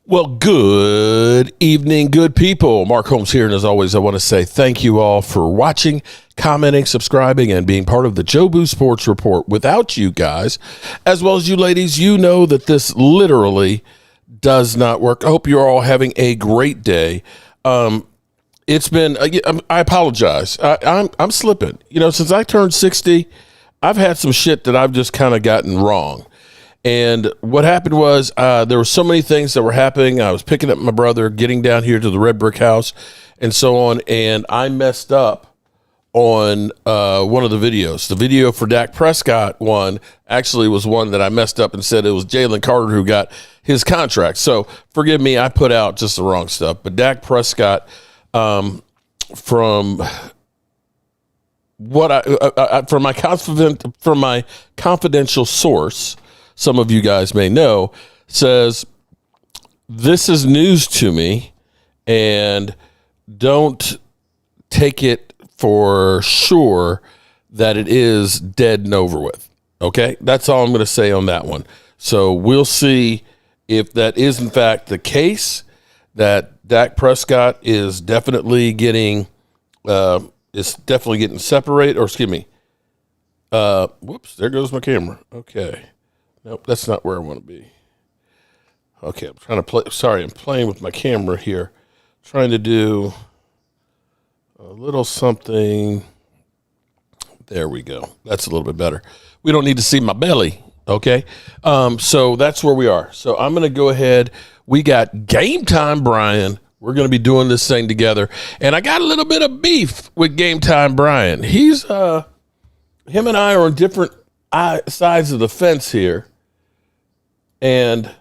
Well, good evening, good people. Mark Holmes here, and as always, I want to say thank you all for watching, commenting, subscribing, and being part of the Jobu Sports Report. Without you guys, as well as you ladies, you know that this literally does not work. I hope you're all having a great day. It's been, I apologize. I'm slipping. You know, since I turned 60, I've had some shit that I've just kind of gotten wrong. And what happened was there were so many things that were happening. I was picking up my brother, getting down here to the Red Brick House, and so on. And I messed up on one of the videos. The video for Dak Prescott one actually was one that I messed up and said it was Jalen Carter who got his contract. So forgive me, I put out just the wrong stuff. But Dak Prescott, from what from my confidential source, some of you guys may know, says, this is news to me, and don't take it for sure that it is dead and over with. Okay? That's all I'm going to say on that one. So we'll see if that is, in fact, the case, that Dak Prescott is definitely getting separated, or excuse me. Whoops, there goes my camera. Okay. Nope, that's not where I want to be. Okay, I'm trying to play. Sorry, I'm playing with my camera here. Trying to do a little something. There we go. That's a little bit better. We don't need to see my belly, okay? So that's where we are. So I'm going to go ahead. We got Game Time Brian. We're going to be doing this thing together. And I got a little bit of beef with Game Time Brian. Him and I are on different sides of the fence here. And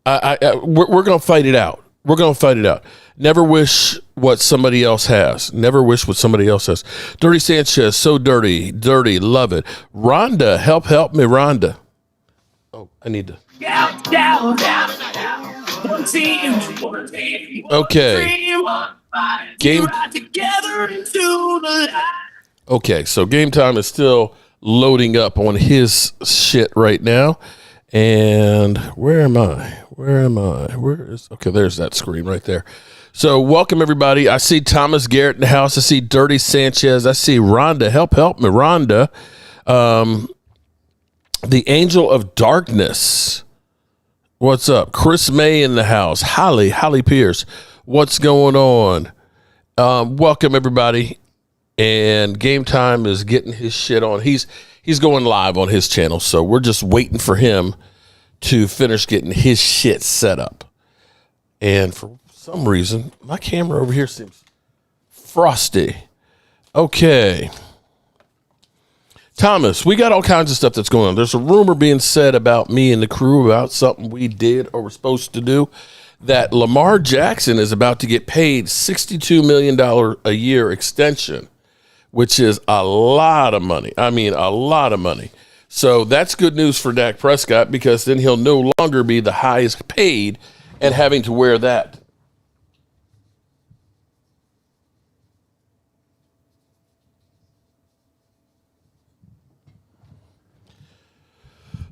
we're going to fight it out. We're going to fight it out. Never wish what somebody else has. Never wish what somebody else has. Dirty Sanchez, so dirty, love it. Rhonda, help me, Rhonda. Oh, I need to. Okay. Okay, so Game Time is still loading up on his shit right now. And where am I? Okay, there's that screen right there. So welcome, everybody. I see Thomas Garrett in the house. I see Dirty Sanchez. I see Rhonda. Help me, Rhonda. The Angel of Darkness. What's up? Chris May in the house. Holly Pierce. What's going on? Welcome, everybody. And Game Time is getting his shit on. He's going live on his channel, so we're just waiting for him to finish getting his shit set up. And for some reason, my camera over here seems frosty. Okay. Thomas, we got all kinds of stuff that's going on. There's a rumor being said about me and the crew about something we did or were supposed to do, that Lamar Jackson is about to get paid $62 million a year extension, which is a lot of money. I mean, a lot of money. So that's good news for Dak Prescott, because then he'll no longer be the highest paid and having to wear that.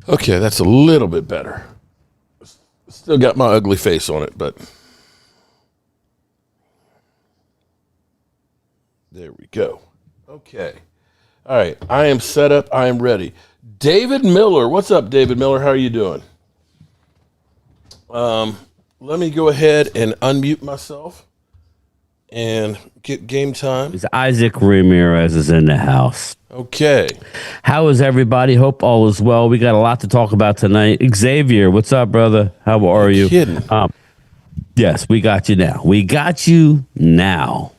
Okay, that's a little bit better. Still got my ugly face on it, but there we go. Okay. All right. I am set up. I am ready. David Miller. What's up, David Miller? How are you doing? Let me go ahead and unmute myself and get Game Time. Isaac Ramirez is in the house. Okay. How is everybody? Hope all is well. We got a lot to talk about tonight. Xavier, what's up, brother? How are you? Kidding. Yes, we got you now. We got you now.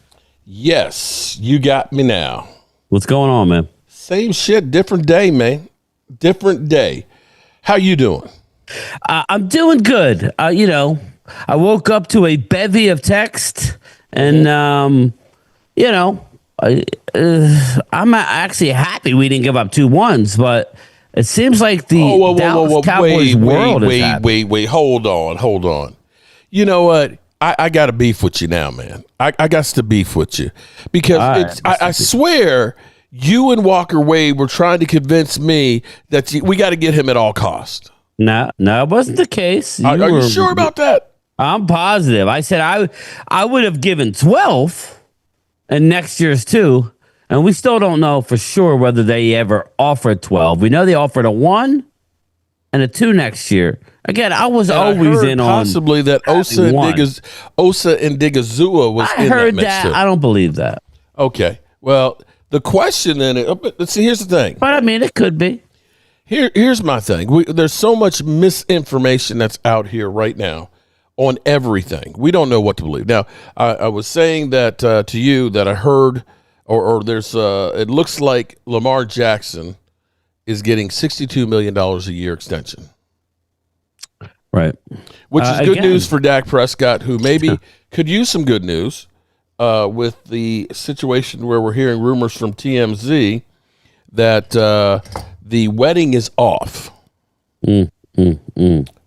Yes, you got me now. What's going on, man? Same shit, different day, man. Different day. How you doing? I'm doing good. I woke up to a bevy of text, and I'm actually happy we didn't give up 2-1s, but it seems like the Dallas Cowboys world is happy. Wait, hold on. You know what? I got to beef with you now, man. I got to beef with you because I swear you and Walker Wade were trying to convince me that we got to get him at all cost. No, it wasn't the case. Are you sure about that? I'm positive. I said I would have given 12 and next year's 2, and we still don't know for sure whether they ever offered 12. We know they offered a 1 and a 2 next year. Again, I was always in on possibly that Osa and Digazua was in that mix too. I don't believe that. Okay. Well, the question then, see, here's the thing. But I mean, it could be. Here's my thing. There's so much misinformation that's out here right now on everything. We don't know what to believe. Now, I was saying that to you that I heard, or there's, it looks like Lamar Jackson is getting $62 million a year extension. Right. Which is good news for Dak Prescott, who maybe could use some good news with the situation where we're hearing rumors from TMZ that the wedding is off.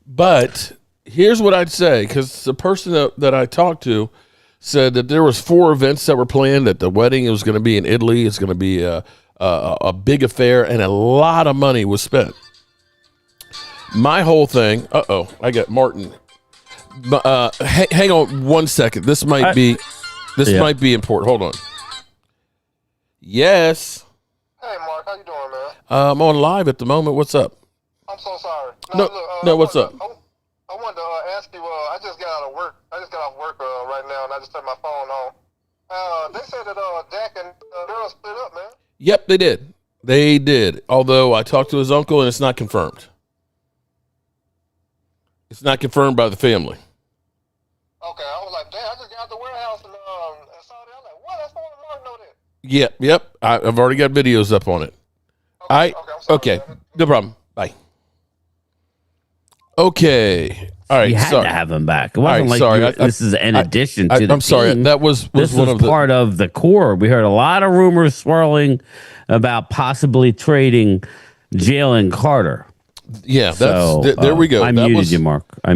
But here's what I'd say, because the person that I talked to said that there was 4 events that were planned, that the wedding was going to be in Italy. It's going to be a big affair, and a lot of money was spent. My whole thing, I got Martin. Hang on 1 second. This might be important. Hold on. Yes. Hey, Mark, how you doing, man? I'm on live at the moment. What's up? I'm so sorry. What's up? I wanted to ask you. I just got out of work. I just got off work right now, and I just turned my phone on. They said that Dak and Daryl split up, man. Yep, they did. They did. Although I talked to his uncle, and it's not confirmed. It's not confirmed by the family. Okay, I was like, damn, I just got out the warehouse and saw that. I was like, what? That's why Mark know that. Yep. I've already got videos up on it. Okay. No problem. Bye. Okay. All right. You had to have him back. It wasn't this is an addition to the I'm sorry. team. This was part of the core. We heard a lot of rumors swirling about possibly trading Jalen Carter. Yeah, there we go. I muted you, Mark. I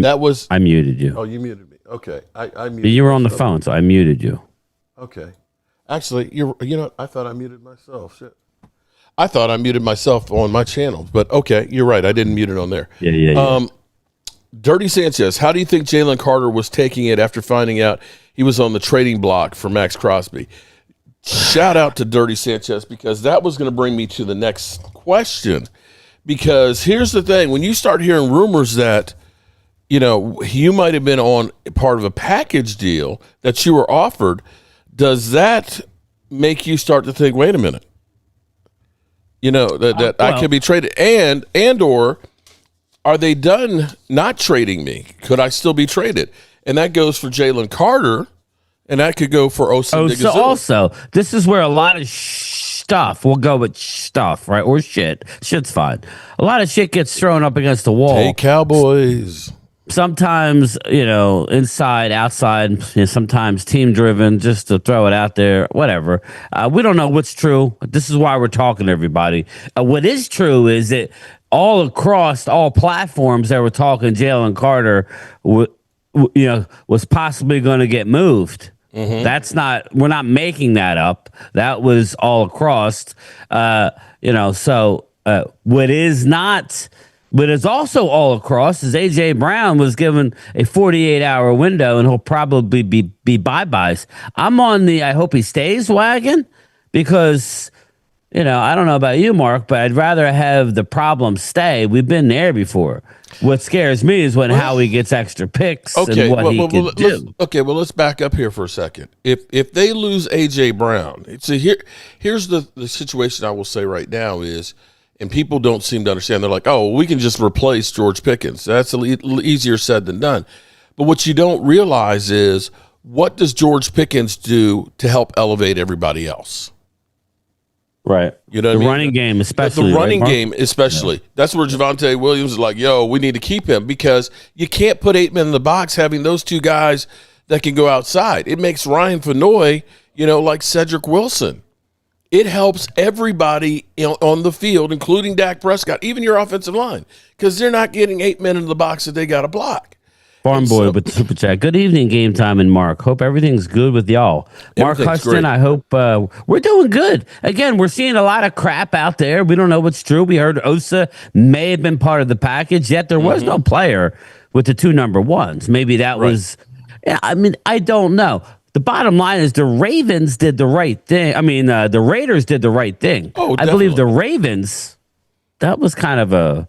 muted you. Oh, you muted me. Okay, I muted. You were on the phone, so I muted you. Okay, actually, you know, I thought I muted myself. Shit, I thought I muted myself on my channel, but okay, you're right. I didn't mute it on there. Yeah. Dirty Sanchez, how do you think Jalen Carter was taking it after finding out he was on the trading block for Max Crosby? Shout out to Dirty Sanchez, because that was going to bring me to the next question. Because here's the thing, when you start hearing rumors that, you know, you might have been on part of a package deal that you were offered, does that make you start to think, wait a minute, you know, that I could be traded, and or are they done not trading me? Could I still be traded? And that goes for Jalen Carter, and that could go for Osa. So also, this is where a lot of stuff, we'll go with stuff, right? Or shit. Shit's fine. A lot of shit gets thrown up against the wall. Hey, Cowboys. Sometimes, you know, inside, outside, you know, sometimes team driven, just to throw it out there, whatever. We don't know what's true. This is why we're talking to everybody. What is true is that all across all platforms that were talking Jalen Carter, was possibly going to get moved. Mm-hmm. We're not making that up. That was all across, so what is also all across is A.J. Brown was given a 48-hour window, and he'll probably be bye-byes. I'm on the I hope he stays wagon, because, you know, I don't know about you, Mark, but I'd rather have the problem stay. We've been there before. What scares me is when Howie gets extra picks and what he can do. Let's back up here for a second. If they lose A.J. Brown, here's the situation I will say right now is, and people don't seem to understand, they're like, oh, we can just replace George Pickens. That's easier said than done. But what you don't realize is, what does George Pickens do to help elevate everybody else? Right. You know what I mean? Running game, especially. The running game, especially. Yeah. That's where Javonte Williams is like, yo, we need to keep him, because you can't put 8 men in the box having those 2 guys that can go outside. It makes Ryan Fenoy, like Cedric Wilson. It helps everybody on the field, including Dak Prescott, even your offensive line, because they're not getting 8 men in the box that they got to block. Farm And Boy so- with the super chat. Good evening, Game Time and Mark. Hope everything's good with y'all. Mark Everything's Huston, great. I hope we're doing good. Again, we're seeing a lot of crap out there. We don't know what's true. We heard Osa may have been part of the package, yet there was no player with the 2 number ones. Maybe that Right. was, yeah, I mean, I don't know. The bottom line is the Ravens did the right thing. I mean, the Raiders did the right thing. Oh, I believe the definitely. Ravens, that was kind of a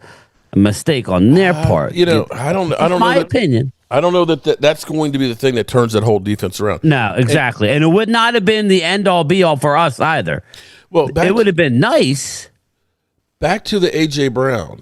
mistake on their part. I don't know. My opinion. I don't know that's going to be the thing that turns that whole defense around. No, exactly. And it would not have been the end all be all for us either. Well, It would have been nice. back to the A.J. Brown.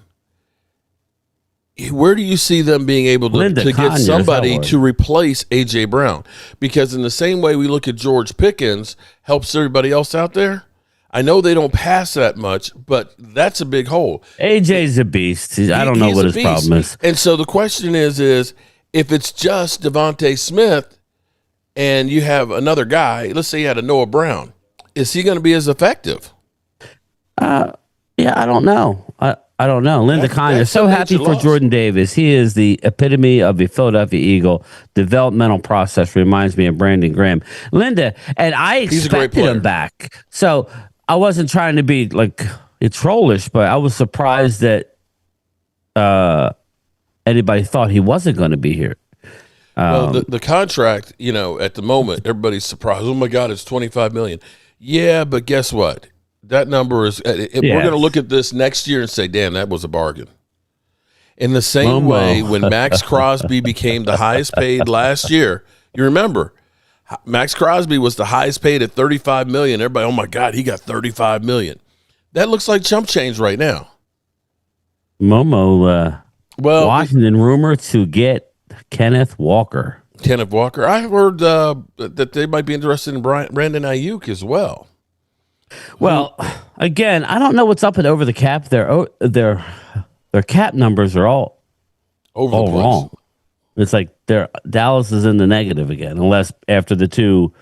Where do you see them being able to Linda get Conyers, somebody that was. to replace A.J. Brown? Because in the same way we look at George Pickens, helps everybody else out there. I know they don't pass that much, but that's a big hole. AJ's a beast. I don't know He's what a his beast. problem is. And so the question is if it's just Devontae Smith and you have another guy, let's say you had a Noah Brown, is he going to be as effective? Yeah, I don't know. I don't know. Linda Conyers, that's so a happy major for loss. Jordan Davis. He is the epitome of a Philadelphia Eagle. Developmental process reminds me of Brandon Graham. Linda, and I He's a great expected player. him back. So I wasn't trying to be like trollish, but I was surprised that anybody thought he wasn't going to be here. Well, the contract, at the moment, everybody's surprised. Oh my God, it's $25 million. Yeah, but guess what? That number is. We're going to look at this next year and say, "Damn, that was a bargain." In the same way, when Max Crosby became the highest paid last year, you remember, Max Crosby was the highest paid at $35 million. Everybody, oh my God, he got $35 million. That looks like chump change right now. Momo, Well, Washington rumor to get Kenneth Walker. Kenneth Walker. I heard that they might be interested in Brandon Ayuk as well. Well, again, I don't know what's up and over the cap. Their cap numbers are all Over the all place. wrong. It's like Dallas is in the negative again, unless after the 2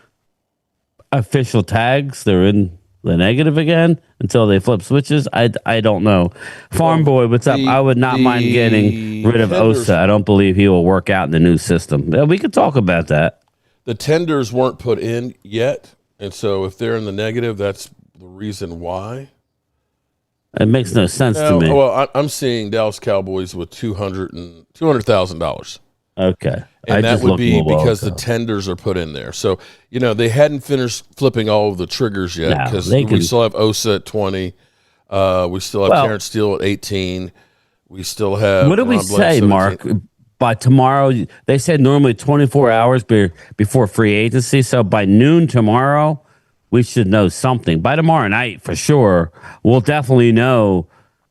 official tags they're in the negative again until they flip switches. I don't know. Farm Boy, what's up? I would not mind getting rid of Tenders- Osa. I don't believe he will work out in the new system. Yeah, we could talk about that. The tenders weren't put in yet, and so if they're in the negative, that's the reason why. It makes no sense to me. Well, I'm seeing Dallas Cowboys with $200,000. Okay. And that would looked be a little because the low. tenders are put in there. So, they hadn't finished flipping all of the triggers yet No, because they we can- still have Osa at 20. We still have Terrence Steele at 18. We still have. What do we Ron Blanc, say, 17. Mark? By tomorrow, they said normally 24 hours before free agency. So by noon tomorrow, we should know something. By tomorrow night, for sure, we'll definitely know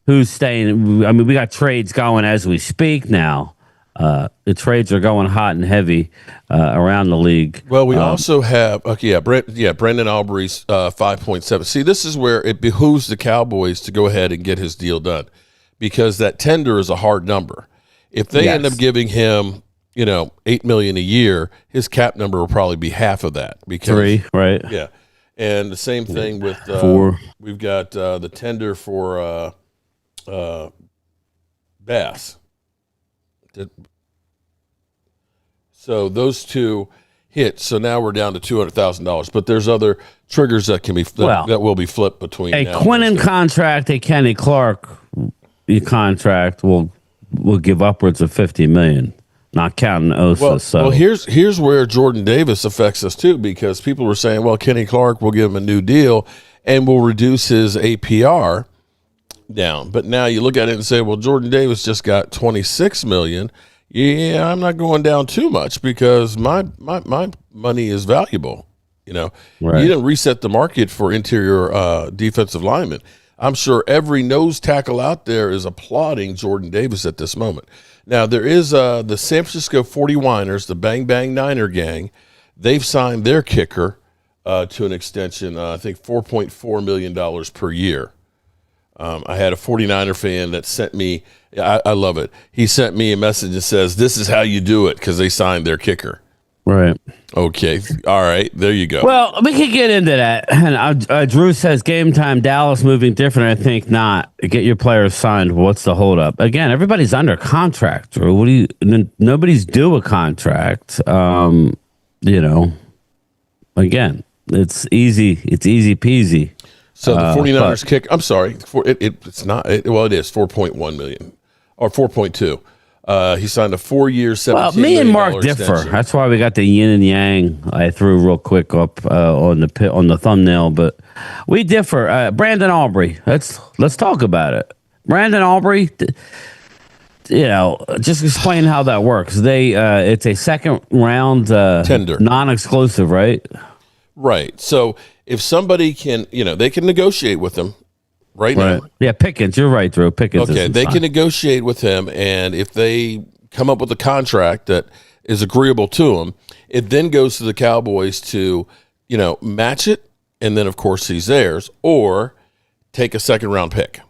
who's staying. I mean, we got trades going as we speak now. The trades are going hot and heavy around the league. Well, we also have Brandon Aubrey's 5.7. See, this is where it behooves the Cowboys to go ahead and get his deal done because that tender is a hard number. If they end up giving him, $8 million a year, his cap number will probably be half of that. Because, 3, right? Yeah, and the same thing with 4. We've got the tender for Bass. So those 2 hit. So now we're down to $200,000. But there's other triggers that can be flipped, that will be flipped between A now Quinnen and contract, a Kenny Clark contract will give upwards of $50 million, not counting Osa. Well, here's where Jordan Davis affects us too, because people were saying, well, Kenny Clark will give him a new deal and will reduce his APR down. But now you look at it and say, well, Jordan Davis just got $26 million. Yeah, I'm not going down too much because my money is valuable. Right. You didn't reset the market for interior defensive linemen. I'm sure every nose tackle out there is applauding Jordan Davis at this moment. Now, there is the San Francisco 49ers, the Bang Bang Niner gang. They've signed their kicker to an extension, I think $4.4 million per year. I had a 49er fan that sent me, I love it. He sent me a message that says, this is how you do it, because they signed their kicker. Right. Okay. All right. There you go. Well, we could get into that. And Drew says game time, Dallas moving different. I think not. Get your players signed. What's the holdup? Again, everybody's under contract, Drew. Nobody's due a contract. Again, it's easy. It's easy peasy. So the 49ers kick. I'm sorry. It's not. It is 4.1 million or 4.2. He signed a 4-year, $17 Well, me and Mark differ. extension. That's why we got the yin and yang. I threw real quick up on the thumbnail, but we differ. Brandon Aubrey. Let's talk about it. Brandon Aubrey. Just explain how that works. It's a second round Tender, non-exclusive, right? Right. So if somebody can, they can negotiate with him right now. Yeah, Pickens. You're right, Drew. Pickens. Okay, they can negotiate with him, and if they come up with a contract that is agreeable to him, it then goes to the Cowboys to, match it, and then of course he's theirs, or take a second round pick.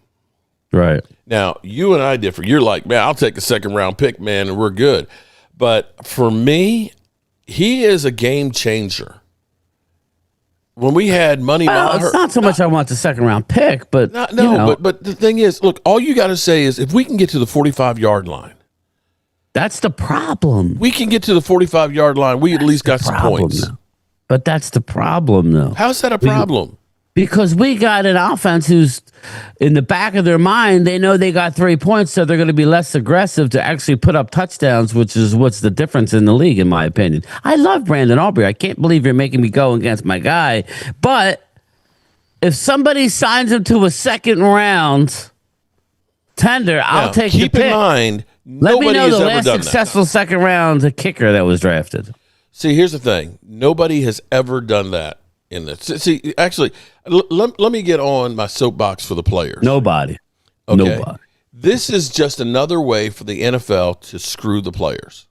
Right. Now, you and I differ. You're like, man, I'll take a second round pick, man, and we're good. But for me, he is a game changer. When we had Money Maher, it's not so much I want the second round pick, but but the thing is, look, all you got to say is if we can get to the 45-yard line, that's the problem. we can get to the 45-yard line. We at least got some points. Though. But that's the problem, though. How's that a problem? Because we got an offense who's in the back of their mind, they know they got 3 points, so they're going to be less aggressive to actually put up touchdowns, which is what's the difference in the league, in my opinion. I love Brandon Aubrey. I can't believe you're making me go against my guy. But if somebody signs him to a second round tender, I'll take the pick. Keep in mind, Let me nobody know has the ever last done successful second round kicker that was drafted. See, here's the thing. Nobody has ever done that in this. See, actually, let me get on my soapbox for the players. Nobody. Okay. Nobody. This is just another way for the NFL to screw the players.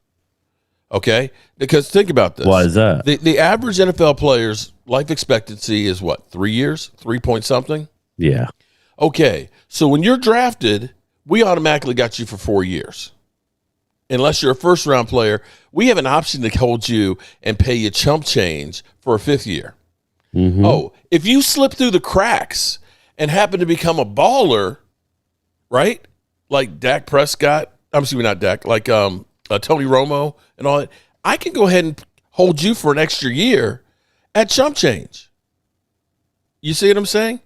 Okay? Because think about this. Why is that? The average NFL player's life expectancy is what, 3 years? 3 point something? Yeah. Okay. So when you're drafted, we automatically got you for 4 years. Unless you're a first-round player, we have an option to hold you and pay you chump change for a 5th year. Mm-hmm. Oh, if you slip through the cracks and happen to become a baller, right? Like Dak Prescott, I'm assuming not Dak, like Tony Romo and all that, I can go ahead and hold you for an extra year at chump change. You see what I'm saying?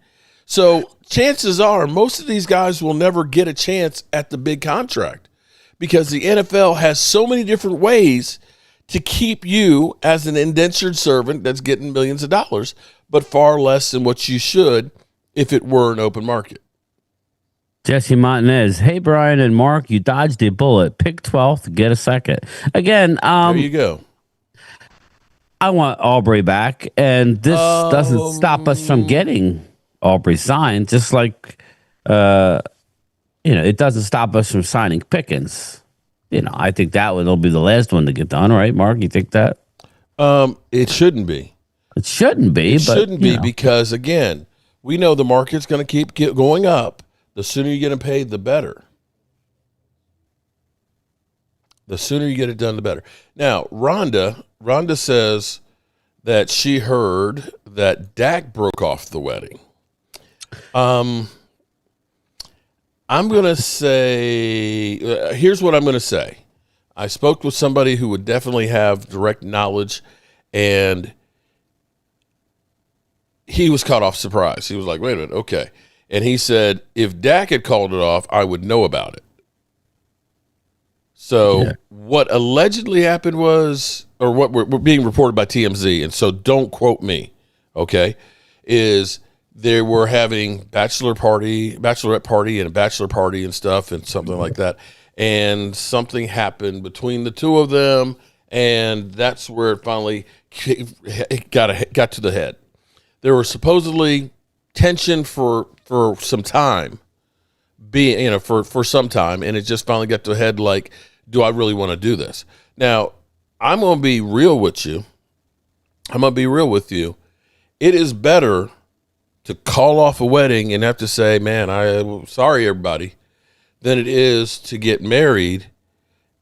So chances are most of these guys will never get a chance at the big contract because the NFL has so many different ways to keep you as an indentured servant that's getting millions of dollars, but far less than what you should if it were an open market. Jesse Montanez, hey, Brian and Mark, you dodged a bullet. Pick 12th, get a second. Again, There you go. I want Aubrey back, and this doesn't stop us from getting Aubrey signed, just like, it doesn't stop us from signing Pickens. I think that'll be the last one to get done, right, Mark? You think that? It shouldn't be. It shouldn't be. It shouldn't be because, again, we know the market's going to keep going up. The sooner you get them paid, the better. The sooner you get it done, the better. Now, Rhonda says that she heard that Dak broke off the wedding. I'm going to say, here's what I'm going to say. I spoke with somebody who would definitely have direct knowledge, and he was caught off surprise. He was like, wait a minute, okay. And he said, if Dak had called it off, I would know about it. So what allegedly happened was, or what we're being reported by TMZ, and so don't quote me, okay, is they were having bachelorette party and a bachelor party and stuff and something like that. And something happened between the two of them, and that's where it finally got to the head. There was supposedly tension for some time, for some time, and it just finally got to the head like, do I really want to do this? Now, I'm going to be real with you. It is better to call off a wedding and have to say, man, I'm sorry, everybody, than it is to get married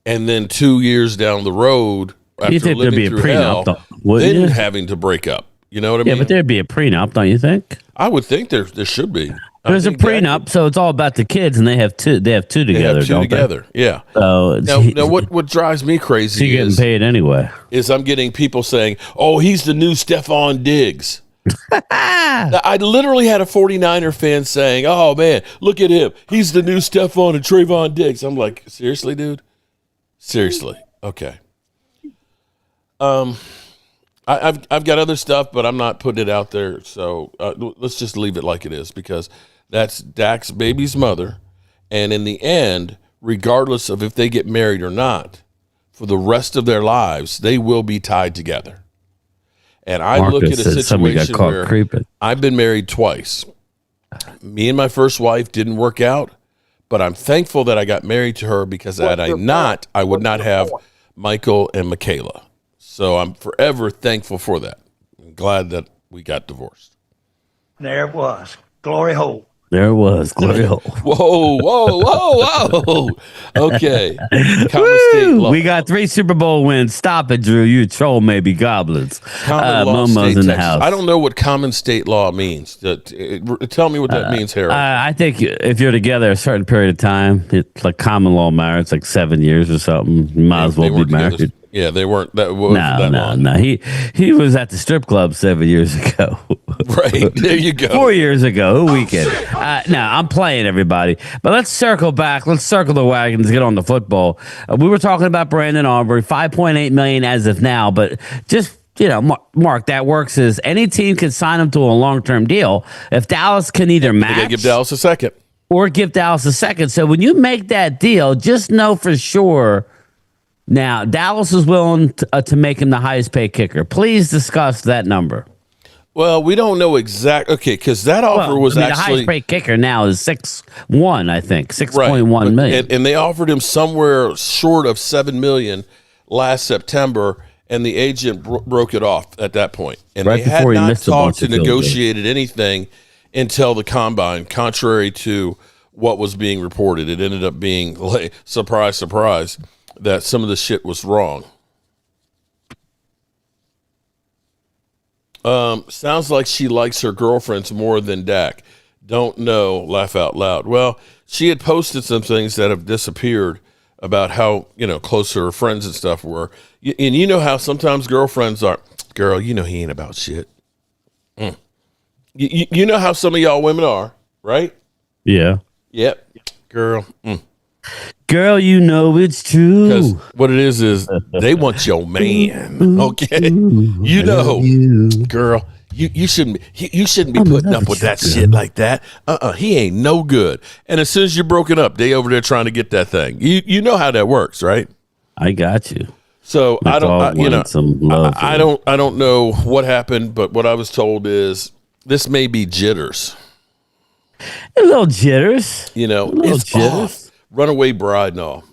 and then 2 years down the road after You think there'd living be a through prenup, hell, wouldn't then you? having to break up. You know what I Yeah, mean? but there'd be a prenup, don't you think? I would think there should be. There's a prenup, so it's all about the kids, and they have two. They have two They together. have two don't together. Yeah. So Now, what drives me crazy you're getting is paid anyway. I'm getting people saying, "Oh, he's the new Stephon Diggs." Now, I literally had a 49er fan saying, "Oh man, look at him. He's the new Stephon and Trayvon Diggs." I'm like, seriously, dude? Seriously? Okay. I've got other stuff, but I'm not putting it out there. So let's just leave it like it is, because that's Dak's baby's mother. And in the end, regardless of if they get married or not, for the rest of their lives, they will be tied together. And I Marcus look at a said somebody got situation caught where creeping. I've been married twice. Me and my first wife didn't work out, but I'm thankful that I got married to her, because had I not, I would not have Michael and Michaela. So I'm forever thankful for that. I'm glad that we got divorced. There it was. Glory hole. There it was. Glory hole. Whoa. Okay. Common state law. We got 3 Super Bowl wins. Stop it, Drew. You troll maybe goblins. Common law Momo's state in the Texas. house. I don't know what common state law means. Tell me what that means, Harold. I think if you're together a certain period of time, it's like common law marriage, like 7 years or something. You might as well be married. Yeah, they weren't. That wasn't that long. No. He was at the strip club 7 years ago. Right. There you go. 4 years ago. Who weekend? No, I'm playing everybody. But let's circle back. Let's circle the wagons. Get on the football. We were talking about Brandon Aubrey, $5.8 million as of now. But just, Mark, that works is any team can sign him to a long-term deal if Dallas can either match. They gotta give Dallas a second. Or give Dallas a second. So when you make that deal, just know for sure. Now, Dallas is willing to make him the highest paid kicker. Please discuss that number. Well, we don't know exact. Okay, because that offer was the actually highest paid kicker now is 6.1, I think, right, 6.1 million. and they offered him somewhere short of $7 million last September, and the agent broke it off at that point. And Right they had before he not missed a talked bunch to of field negotiated anything until the combine, contrary to what was being reported. It ended up being, like, surprise, that some of the shit was wrong. Sounds like she likes her girlfriends more than Dak. Don't know, laugh out loud. Well, she had posted some things that have disappeared about how, close her friends and stuff were. And you know how sometimes girlfriends are, girl, he ain't about shit. You know how some of y'all women are, right? Yeah. Yep. Girl. Girl, it's true. Because what it is they want your man. Okay, girl, you shouldn't be putting up with that shit like that. He ain't no good. And as soon as you're broken up, they over there trying to get that thing. You know how that works, right? I got you. So I don't, some love I don't know what happened, but what I was told is this may be jitters. A little jitters. It's jitters. Off. Runaway bride and all.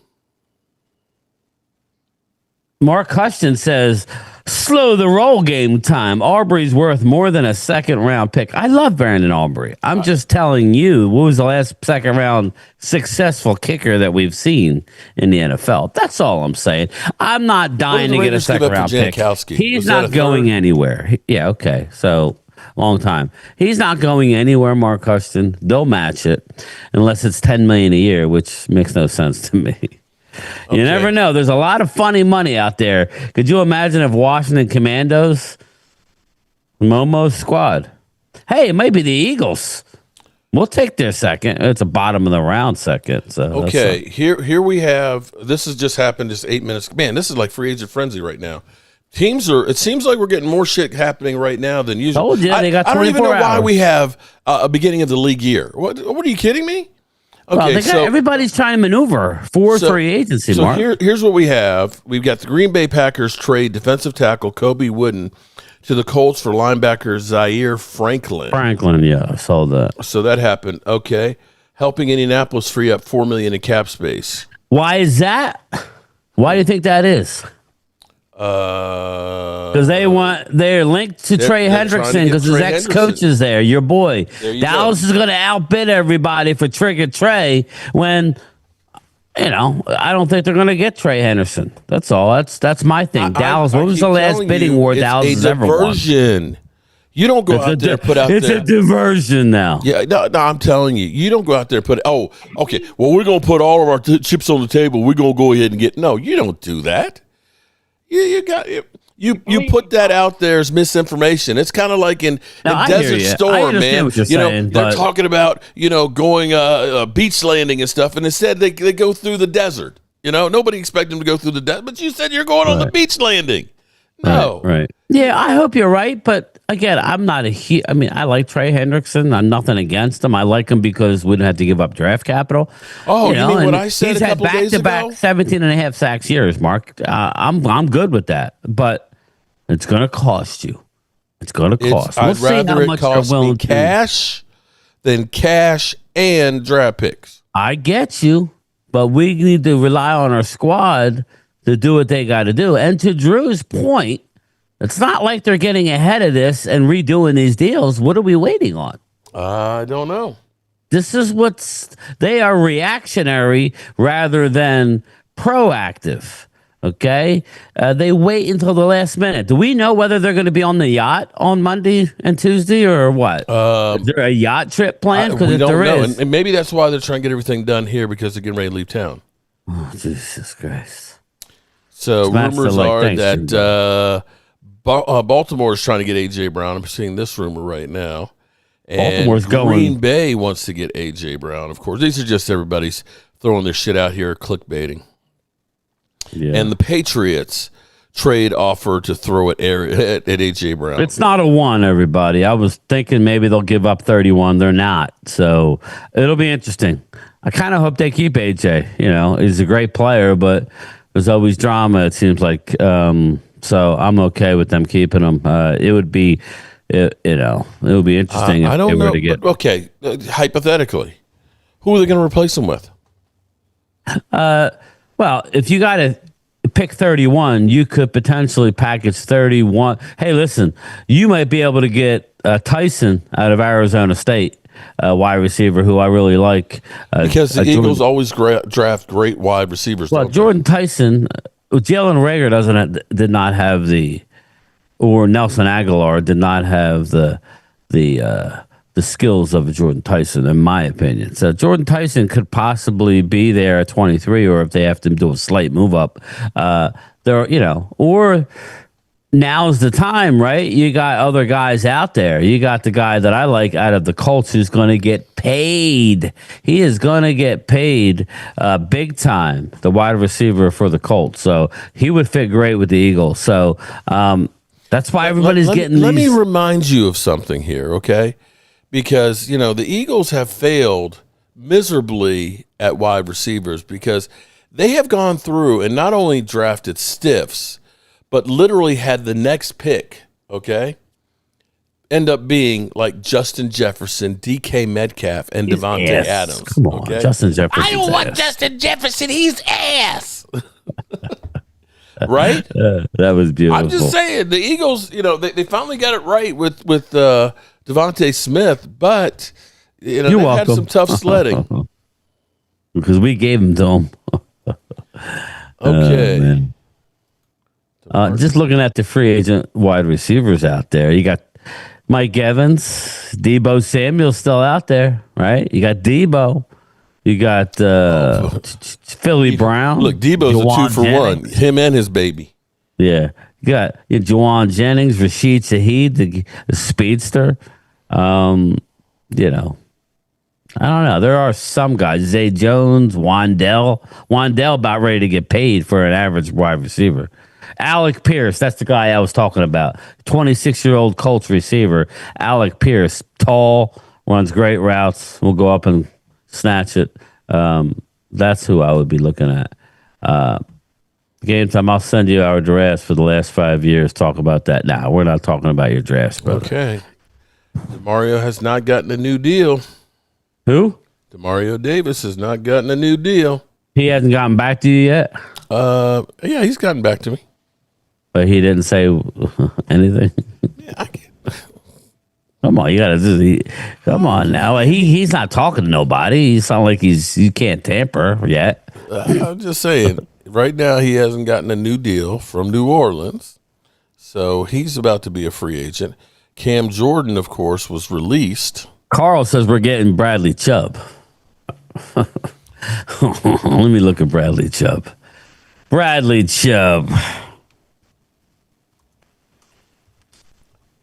Mark Huston says, slow the roll game time. Aubrey's worth more than a second-round pick. I love Brandon Aubrey. I'm just telling you, what was the last second-round successful kicker that we've seen in the NFL? That's all I'm saying. I'm not dying to get a second-round pick. He's not going anywhere. Yeah, okay. So, long time. He's not going anywhere, Mark Huston. They'll match it unless it's $10 million a year, which makes no sense to me. You never know. There's a lot of funny money out there. Could you imagine if Washington Commandos, Momo's squad? Hey, it might be the Eagles. We'll take their second. It's a bottom of the round second. So okay, here we have. This has just happened. Just 8 minutes. Man, this is like free agent frenzy right now. Teams are. It seems like we're getting more shit happening right now than usual. Told you, they got 24 I don't even know hours. why we have a beginning of the league year. What are you kidding me? Okay, well, everybody's trying to maneuver for free agency. So Mark. here's what we have. We've got the Green Bay Packers trade defensive tackle Kobe Wooden to the Colts for linebacker Zaire Franklin. Yeah, I saw that. So that happened. Okay, helping Indianapolis free up $4 million in cap space. Why is that? Why do you think that is? Because they're linked to Trey Hendrickson because his ex-coach is there. Your boy Dallas is going to outbid everybody for Trigger Trey when I don't think they're going to get Trey Henderson. That's all. That's my thing. Dallas. What was keep the last telling bidding you, war it's Dallas a has ever won? diversion. You don't go out there and put out It's there. a diversion now. Yeah, no, I'm telling you don't go out there and put. Oh, okay. Well, we're gonna put all of our chips on the table. We're gonna go ahead and get. No, you don't do that. You put that out there as misinformation. It's kind of like in Desert Storm, man. They're talking about going beach landing and stuff, and instead they go through the desert. Nobody expected them to go through the desert, but you said you're going on the beach landing. No, right. Yeah, I hope you're right, but again, I'm not I like Trey Hendrickson. I'm nothing against him. I like him because we didn't have to give up draft capital. Oh, you mean what I said a couple days ago? He's had back-to-back 17 and a half sacks years, Mark. I'm good with that, but it's going to cost you. It's going to cost. I'd rather it cost me cash than cash and draft picks. I get you, but we need to rely on our squad to do what they got to do. And to Drew's point, it's not like they're getting ahead of this and redoing these deals. What are we waiting on? I don't know. This is they are reactionary rather than proactive. Okay. They wait until the last minute. Do we know whether they're going to be on the yacht on Monday and Tuesday or what? Is there a yacht trip planned? Because we if don't there know. is, and maybe that's why they're trying to get everything done here because they're getting ready to leave town. Oh, Jesus Christ. So rumors are that Baltimore is trying to get A.J. Brown. I'm seeing this rumor right now. And Baltimore's Green Bay wants to get A.J. Brown, of course. These are just everybody's throwing their shit out here, clickbaiting. Yeah. And the Patriots trade offer to throw at A.J. Brown. It's not a one, everybody. I was thinking maybe they'll give up 31. They're not. So it'll be interesting. I kind of hope they keep A.J. He's a great player, but there's always drama, it seems like. So I'm okay with them keeping him. It would be, it would be interesting I don't if they know, were to get. Okay, hypothetically, who are they going to replace him with? Well, if you got to pick 31, you could potentially package 31. Hey, listen, you might be able to get Tyson out of Arizona State. Wide receiver who I really like. Because the Eagles always draft great wide receivers. Well, Jordan Tyson, Jalen Reagor did not have or Nelson Aguilar did not have the skills of Jordan Tyson, in my opinion. So Jordan Tyson could possibly be there at 23, or if they have to do a slight move up, or. Now's the time, right? You got other guys out there. You got the guy that I like out of the Colts who's going to get paid. He is going to get paid big time, the wide receiver for the Colts. So he would fit great with the Eagles. So that's why everybody's getting Let me remind you of something here, okay? Because, the Eagles have failed miserably at wide receivers because they have gone through and not only drafted stiffs, but literally had the next pick, okay, end up being like Justin Jefferson, DK Metcalf, and Devontae Adams. Come on, okay? Justin Jefferson. I don't want Justin Jefferson. He's ass. Right? That was beautiful. I'm just saying, the Eagles, they finally got it right with Devontae Smith, but, they had some tough sledding. Because we gave him to him. Okay. Just looking at the free agent wide receivers out there, you got Mike Evans, Deebo Samuel still out there, right? You got Deebo, you got Philly Brown. Look, Deebo's Juwan a 2-for-1, him and his baby. Yeah, you got Juwan Jennings, Rashid Shaheed, the speedster. I don't know. There are some guys, Zay Jones, Wandell about ready to get paid for an average wide receiver. Alec Pierce, that's the guy I was talking about. 26-year-old Colts receiver. Alec Pierce, tall, runs great routes, will go up and snatch it. That's who I would be looking at. Game time, I'll send you our drafts for the last 5 years. Talk about that. Nah, we're not talking about your drafts, brother. Okay. DeMario has not gotten a new deal. Who? DeMario Davis has not gotten a new deal. He hasn't gotten back to you yet? Yeah, he's gotten back to me. But he didn't say anything? Yeah, I can't. Come on, you gotta come on now. He's not talking to nobody. He's not like you can't tamper yet. I'm just saying, right now he hasn't gotten a new deal from New Orleans, so he's about to be a free agent. Cam Jordan, of course, was released. Carl says we're getting Bradley Chubb. Let me look at Bradley Chubb. Bradley Chubb.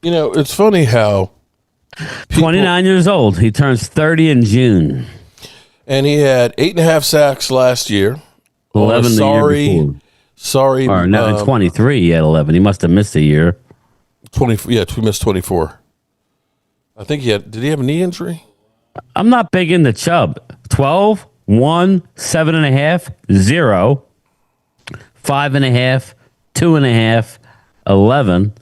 You know, it's funny how 29 years old. He turns 30 in June. And he had 8.5 sacks last year. 11 the year before. Sorry. Or no, in 23 he had 11. He must have missed a year. 20. Yeah, we missed 24. I think did he have a knee injury? I'm not big into Chubb. 12, 1, 7.5, 0, 5.5, 2.5, 11,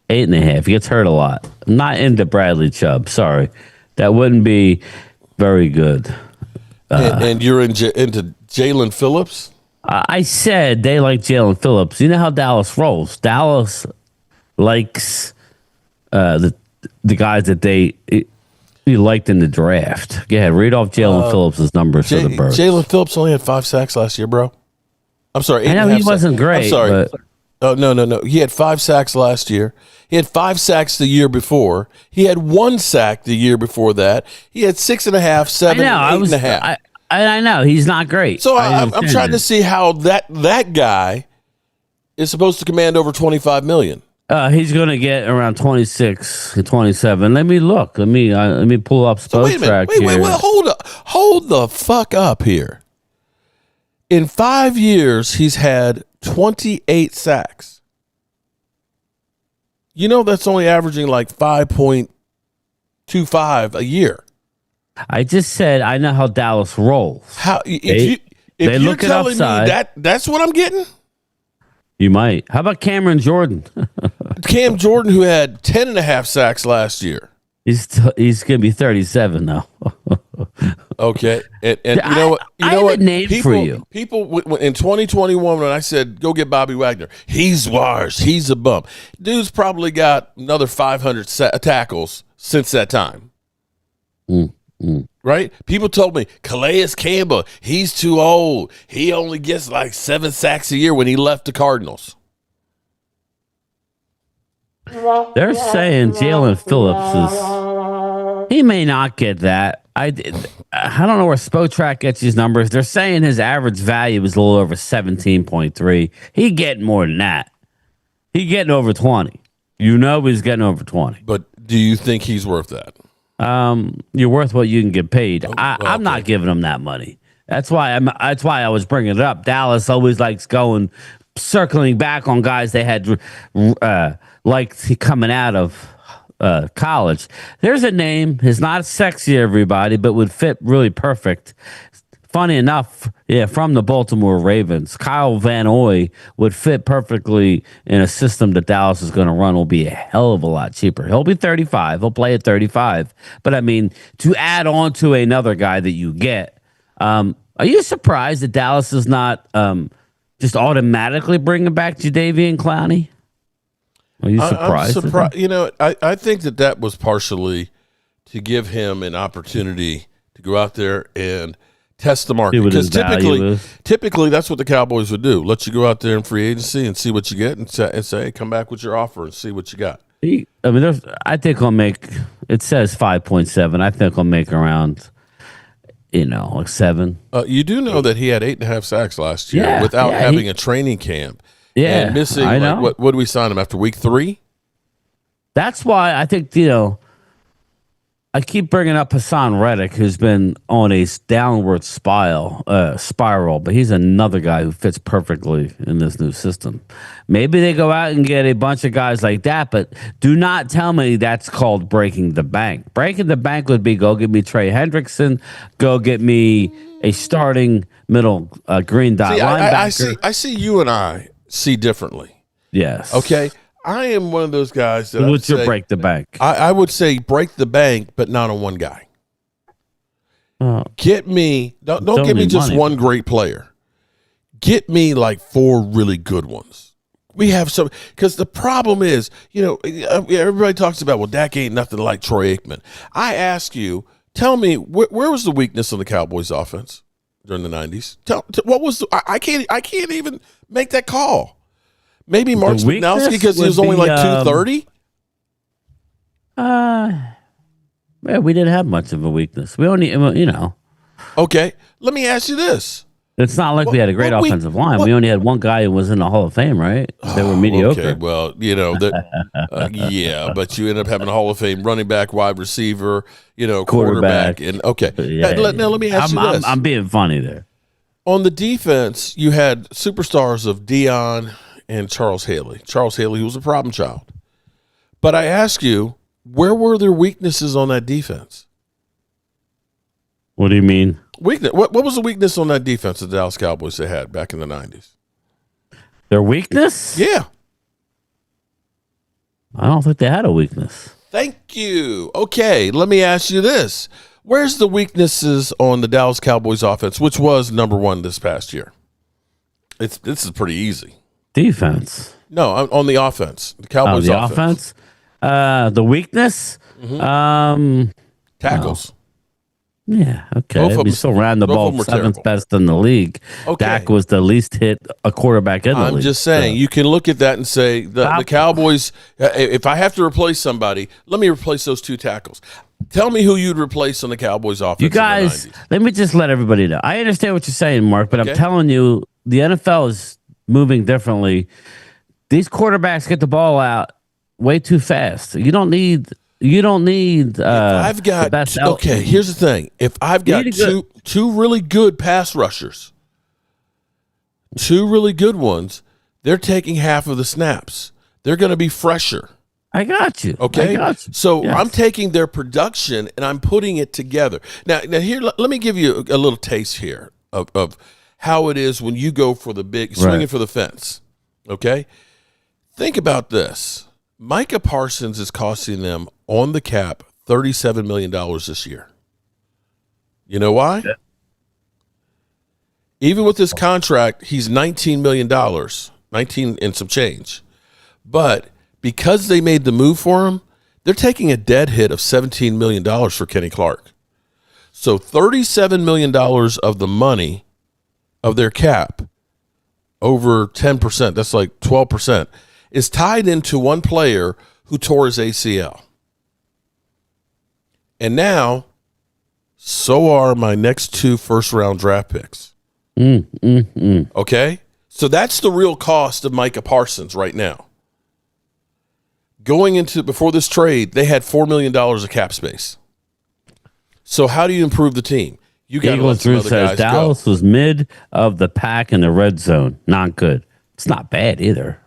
8.5. He gets hurt a lot. I'm not into Bradley Chubb. Sorry. That wouldn't be very good. And you're into Jalen Phillips? I said they like Jalen Phillips. You know how Dallas rolls. Dallas likes the guys that he liked in the draft. Go ahead, read off Jalen Phillips' numbers for the Birds. Jalen Phillips only had 5 sacks last year, bro. I'm sorry. I know he wasn't great. I'm sorry. But Oh, no. He had 5 sacks last year. He had 5 sacks the year before. He had 1 sack the year before that. He had 6.5, 7, 8.5. I know he's not great. So I'm trying to see how that guy is supposed to command over $25 million. He's going to get around 26, 27. Let me look. Let me pull up Spotrac here. Wait, hold the fuck up here. In 5 years, he's had 28 sacks. You know that's only averaging like 5.25 a year. I just said I know how Dallas rolls. How if you're telling me that's what I'm getting? You might. How about Cameron Jordan? Cam Jordan, who had 10.5 sacks last year. He's going to be 37 now. Okay, and you know what? You know what? People in 2021 when I said go get Bobby Wagner, he's washed. He's a bum. Dude's probably got another 500 tackles since that time. Right? People told me Calais Campbell, he's too old. He only gets like 7 sacks a year when he left the Cardinals. They're saying Jalen Phillips he may not get that. I don't know where Spotrac gets these numbers. They're saying his average value is a little over 17.3. He getting more than that. He getting over 20. You know he's getting over 20. But do you think he's worth that? You're worth what you can get paid. I'm okay. not giving him that money. That's why I was bringing it up. Dallas always likes circling back on guys they had liked coming out of college. There's a name. He's not sexy, everybody, but would fit really perfect. Funny enough, from the Baltimore Ravens, Kyle Van Noy would fit perfectly in a system that Dallas is going to run. Will be a hell of a lot cheaper. He'll be 35. He'll play at 35. But I mean, to add on to another guy that you get, are you surprised that Dallas is not just automatically bringing back Jadeveon Clowney? Are you surprised? I'm surprised. You know, I think that was partially to give him an opportunity to go out there and test the market, because typically that's what the Cowboys would do. Let you go out there in free agency and see what you get, and say, come back with your offer and see what you got. I think I'll make. It says 5.7. I think I'll make around, like 7. You do know that he had 8.5 sacks last year without having a training camp. Yeah, and missing. I know. What did we sign him after week 3? That's why I think I keep bringing up Hassan Reddick, who's been on a downward spiral, but he's another guy who fits perfectly in this new system. Maybe they go out and get a bunch of guys like that, but do not tell me that's called breaking the bank. Breaking the bank would be go get me Trey Hendrickson, go get me a starting middle green dot linebacker. I see you and I see differently. Yes. Okay. I am one of those guys that would you break the bank? I would say break the bank, but not on one guy. Get me don't give me just one great player. Get me like 4 really good ones. We have some, because the problem is, everybody talks about, Dak ain't nothing like Troy Aikman. I ask you, tell me where was the weakness of the Cowboys offense? during the 90s? What was I can't even make that call. Maybe Mark Spitnowski because he was only like 230. Yeah, we didn't have much of a weakness. We only, Okay, let me ask you this. It's not like we had a great offensive line. We only had one guy who was in the Hall of Fame, right? They were mediocre. Okay, well, yeah, but you end up having a Hall of Fame running back, wide receiver, quarterback, and okay. Now let me ask you this. I'm being funny there. On the defense, you had superstars of Dion and Charles Haley. Charles Haley was a problem child. But I ask you, where were their weaknesses on that defense? What do you mean? Weakness. What was the weakness on that defense the Dallas Cowboys they had back in the 90s? Their weakness? Yeah. I don't think they had a weakness. Thank you. Okay, let me ask you this. Where's the weaknesses on the Dallas Cowboys offense, which was number one this past year? This is pretty easy. Defense. No, on the offense. The Cowboys offense. The weakness? Mm-hmm. Tackles. Yeah, okay. We still ran the ball seventh best in the league. Okay. Dak was the least hit a quarterback in the league. I'm just saying, you can look at that and say, the Cowboys, if I have to replace somebody, let me replace those two tackles. Tell me who you'd replace on the Cowboys offense. You guys, let me just let everybody know. I understand what you're saying, Mark, but I'm telling you, the NFL is moving differently. These quarterbacks get the ball out way too fast. You don't need I've got the best okay, here's the thing. If I've got two really good pass rushers, two really good ones, they're taking half of the snaps. They're going to be fresher. I got you. Okay. So yes. I'm taking their production and I'm putting it together. Now here, let me give you a little taste here of how it is when you go for the big swinging for the fence. Okay. Think about this. Micah Parsons is costing them on the cap $37 million this year. You know why? Yeah. Even with this contract, he's $19 million, 19 and some change. But because they made the move for him, they're taking a dead hit of $17 million for Kenny Clark. So $37 million of the money of their cap, over 10%, that's like 12%, is tied into one player who tore his ACL. And now, so are my next two first-round draft picks. Okay? So that's the real cost of Micah Parsons right now. Going into, before this trade, they had $4 million of cap space. So how do you improve the team? You got to let some other guys Dallas was mid of the pack in the red zone. Not good. It's not bad either.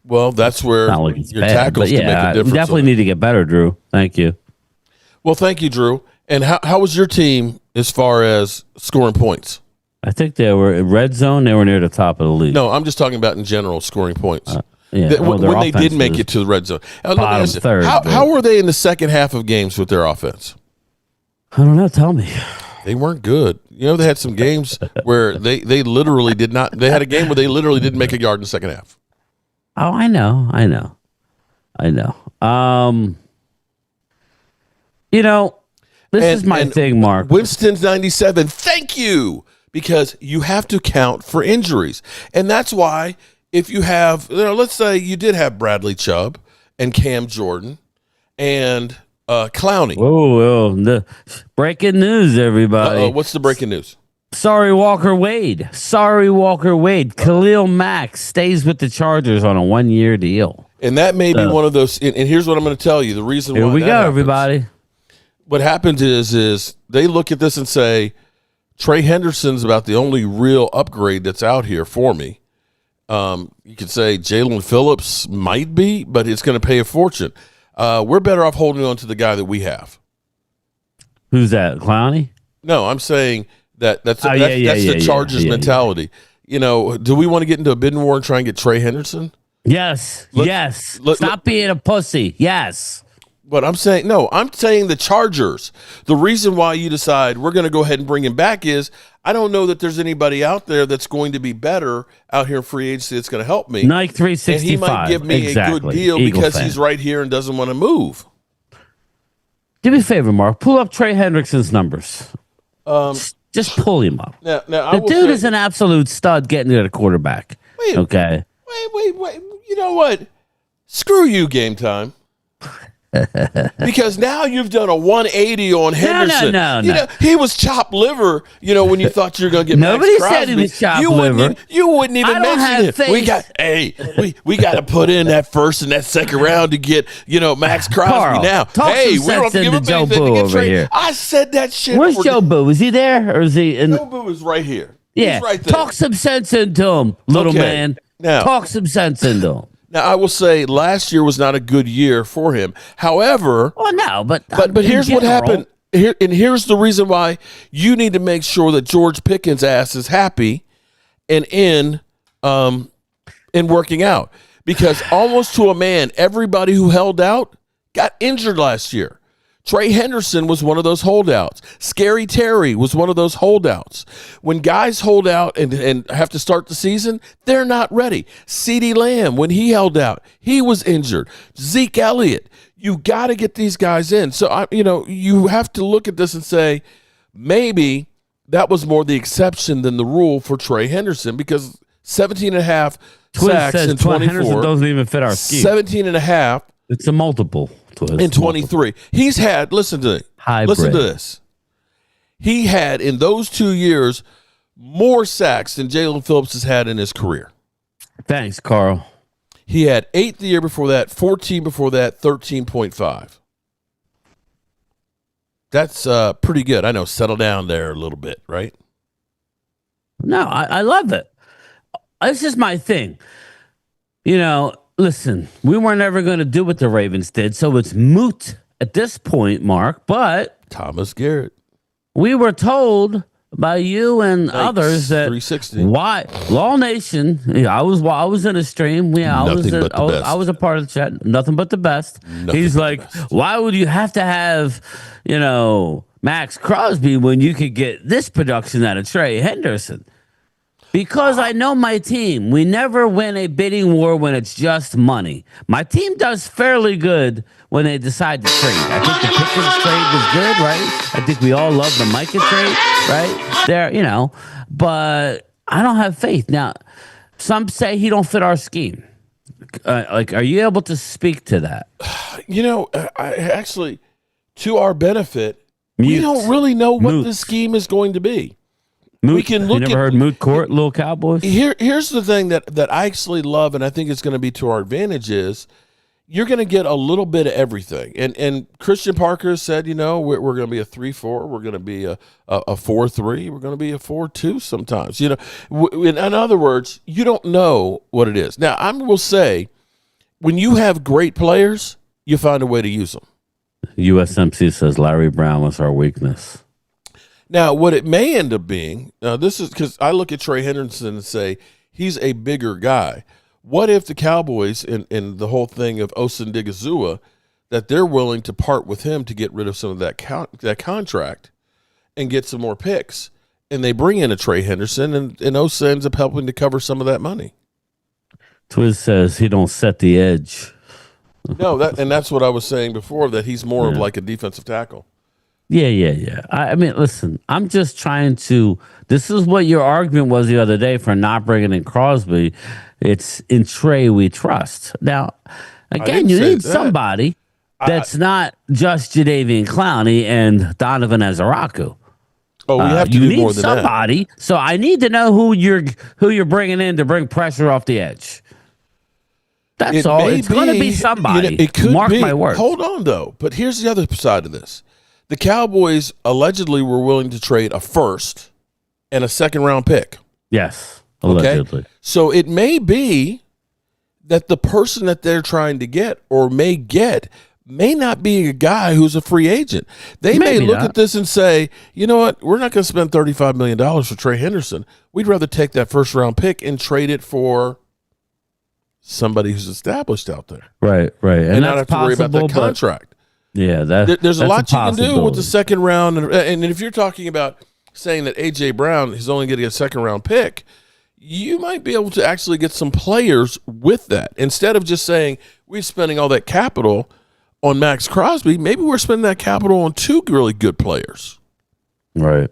Well, that's where your tackles can make a difference. We definitely need to get better, Drew. Thank you. Well, thank you, Drew. And how was your team as far as scoring points? I think they were in red zone. They were near the top of the league. No, I'm just talking about in general scoring points. When they did make it to the red zone. Bottom third. How were they in the second half of games with their offense? I don't know. Tell me. They weren't good. They had some games where they literally did not. They had a game where they literally didn't make a yard in the second half. Oh, I know. This is my thing, Mark. Winston's 97. Thank you. Because you have to count for injuries. And that's why if you have, let's say you did have Bradley Chubb and Cam Jordan and Clowney. Whoa. Breaking news, everybody. What's the breaking news? Sorry, Walker Wade. Khalil Mack stays with the Chargers on a 1-year deal. And that may be one of those. And here's what I'm going to tell you. The reason why here we that go, happens, everybody. What happens is they look at this and say, Trey Henderson's about the only real upgrade that's out here for me. You could say Jalen Phillips might be, but it's going to pay a fortune. We're better off holding on to the guy that we have. Who's that, Clowney? No, I'm saying that's the Chargers mentality. Do we want to get into a bidding war and try and get Trey Henderson? Yes. Stop being a pussy. Yes. But I'm saying the Chargers. The reason why you decide we're going to go ahead and bring him back is I don't know that there's anybody out there that's going to be better out here in free agency that's going to help me. Nike 365. And he might give me a good deal because he's right here and doesn't want to move. Do me a favor, Mark. Pull up Trey Hendrickson's numbers. Just pull him up. Now I The will dude say, is an absolute stud getting to the quarterback. Wait. Okay. Wait. You know what? Screw you, Game Time. Because now you've done a 180 on Henderson. No. You know, he was chopped liver, when you thought you were going to get Nobody Max said he Crosby. was chopped You liver. You wouldn't even I don't mention have it. faith. We got to put in that first and that second round to get, Max Crosby Carl, now. talk Hey, some we don't have to sense give into him Joe anything to Boo get over traded. here. I said that shit. Where's Joe Boo? Is he there or is he in? Joe Boo is right here. Yeah. He's right there. Talk some sense into him, little Okay. man. Now- Talk some sense into him. Now, I will say last year was not a good year for him. However, Well, no, but here's what happened. Here's the reason why you need to make sure that George Pickens' ass is happy and in working out. Because almost to a man, everybody who held out got injured last year. Trey Henderson was one of those holdouts. Scary Terry was one of those holdouts. When guys hold out and have to start the season, they're not ready. CeeDee Lamb, when he held out, he was injured. Zeke Elliott, you got to get these guys in. So, you have to look at this and say, maybe that was more the exception than the rule for Trey Henderson, because 17 and a half sacks in 24. Henderson doesn't even fit our scheme. 17 and a half. It's a multiple. In 23. He's had, listen to this. He had, in those 2 years, more sacks than Jalen Phillips has had in his career. Thanks, Carl. He had 8 the year before that, 14 before that, 13.5. That's pretty good. I know, settle down there a little bit, right? No, I love it. This is my thing. Listen, we weren't ever going to do what the Ravens did, so it's moot at this point, Mark. But Thomas Garrett. We were told by you and others that 360. Why Law Nation? I was in a stream. Yeah, I was a part of the chat. Nothing but the best. He's like, why would you have to have, Max Crosby when you could get this production out of Trey Henderson? Because I know my team. We never win a bidding war when it's just money. My team does fairly good when they decide to trade. I think the Pickens trade was good, right? I think we all love the Micah trade, right? But I don't have faith. Now, some say he don't fit our scheme. Are you able to speak to that? I actually, to our benefit, we don't really know what the scheme is going to be. We can look. You never heard moot court, little Cowboys? Here's the thing that I actually love, and I think it's going to be to our advantage, is you're going to get a little bit of everything. And Christian Parker said, we're going to be a 3-4, we're going to be a 4-3, we're going to be a 4-2 sometimes. In other words, you don't know what it is. Now, I will say, when you have great players, you find a way to use them. USMC says Larry Brown was our weakness. Now, what it may end up being, this is because I look at Trey Henderson and say he's a bigger guy. What if the Cowboys in the whole thing of Osin Digizua, that they're willing to part with him to get rid of some of that contract and get some more picks, and they bring in a Trey Henderson, and Osa ends up helping to cover some of that money? Twiz says he don't set the edge. No, that's what I was saying before, that he's more of like a defensive tackle. Yeah. I mean, listen, I'm just trying to. This is what your argument was the other day for not bringing in Crosby. It's in Trey we trust. Now, again, you need somebody that's not just Jadeveon Clowney and Donovan Azaraku. Oh, we have to do more than somebody. that. So I need to know who you're bringing in to bring pressure off the edge. That's all. It's going to be somebody. It could Mark be. my words. Hold on, though. But here's the other side of this. The Cowboys allegedly were willing to trade a first and a second-round pick. Yes, allegedly. Okay? So it may be that the person that they're trying to get or may not be a guy who's a free agent. They may look at this and say, you know what, we're not going to spend $35 million for Trey Henderson. We'd rather take that first-round pick and trade it for somebody who's established out there. Right. And not have to worry about that contract. Yeah, there's a lot you can do with the second round, and if you're talking about saying that A.J. Brown is only getting a second-round pick, you might be able to actually get some players with that. Instead of just saying we're spending all that capital on Max Crosby, maybe we're spending that capital on two really good players. Right.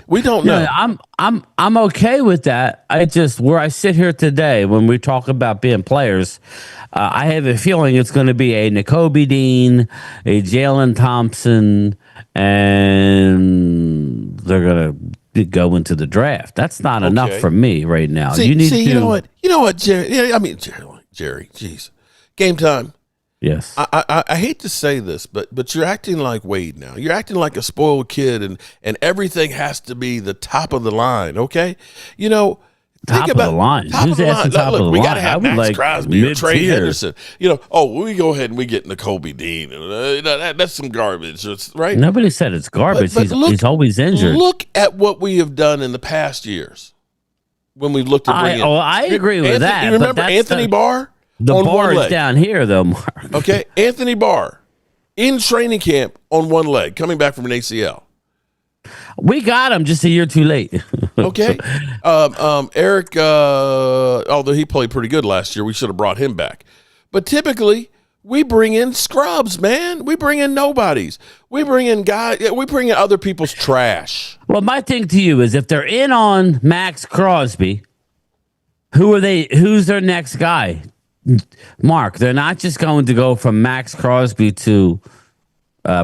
We don't know. No, I'm okay with that. I just where I sit here today when we talk about being players, I have a feeling it's going to be a Nakobe Dean, a Jalen Thompson, and they're going to go into the draft. That's not enough for me right now. See, you need to. You know what, Jerry? Yeah, I mean, Jerry. Jeez, game time. Yes. I hate to say this, but you're acting like Wade now. You're acting like a spoiled kid, and everything has to be the top of the line. Okay, you know. Top of the line. Who's asking top of the line? We got to have Max Crosby or Trey mid-tier. Henderson. You know, we go ahead and we get Nakobe Dean. That's some garbage, right? Nobody said it's garbage. But he's always injured. Look at what we have done in the past years when we've looked at bringing. I agree with that. You remember Anthony Barr? The on bar one is leg. down here, though, Mark. Okay, Anthony Barr in training camp on one leg, coming back from an ACL. We got him just a year too late. Okay, Eric, although he played pretty good last year, we should have brought him back. But typically, we bring in scrubs, man. We bring in nobodies. We bring in guys. We bring in other people's trash. Well, my thing to you is, if they're in on Max Crosby, who are they? Who's their next guy? Mark, they're not just going to go from Max Crosby to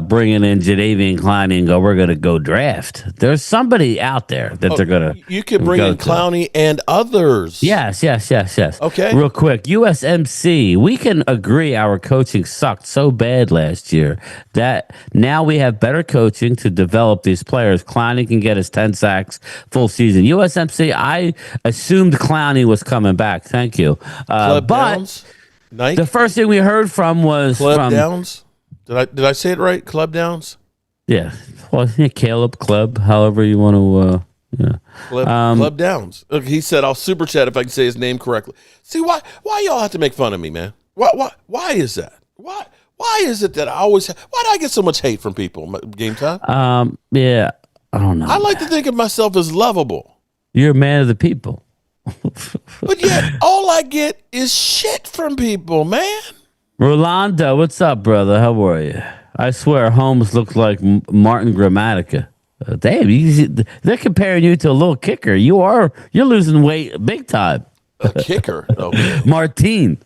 bringing in Jadeveon Clowney and go, we're going to go draft. There's somebody out there that they're going to. You could bring in Clowney and others. Yes. Okay. Real quick, USMC, we can agree our coaching sucked so bad last year that now we have better coaching to develop these players. Clowney can get his 10 sacks full season. USMC, I assumed Clowney was coming back. Thank you. Club but Downs? Night? The first thing we heard from was Club Downs? Did I say it right? Club Downs? Yeah. Well, Caleb Club, however you want to. Yeah. Club Downs. Look, he said, "I'll super chat if I can say his name correctly." See, why y'all have to make fun of me, man? Why is that? Why is it that why do I get so much hate from people? Game time. Yeah. I don't know. I like to think of myself as lovable. You're a man of the people. But yet, all I get is shit from people, man. Rolando, what's up, brother? How are you? I swear, Holmes looks like Martin Gramatica. Damn, they're comparing you to a little kicker. You're losing weight big time. A kicker, okay. Martine.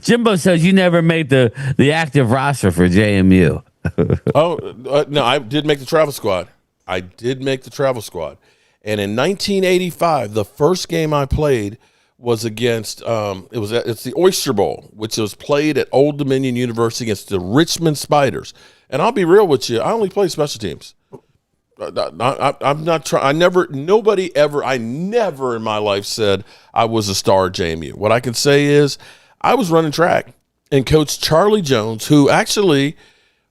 Jimbo says you never made the active roster for JMU. No, I did make the travel squad. And in 1985, the first game I played was against it's the Oyster Bowl, which was played at Old Dominion University against the Richmond Spiders. And I'll be real with you, I only play special teams. I'm not trying. I never in my life said I was a star at JMU. What I can say is I was running track, and Coach Charlie Jones, who actually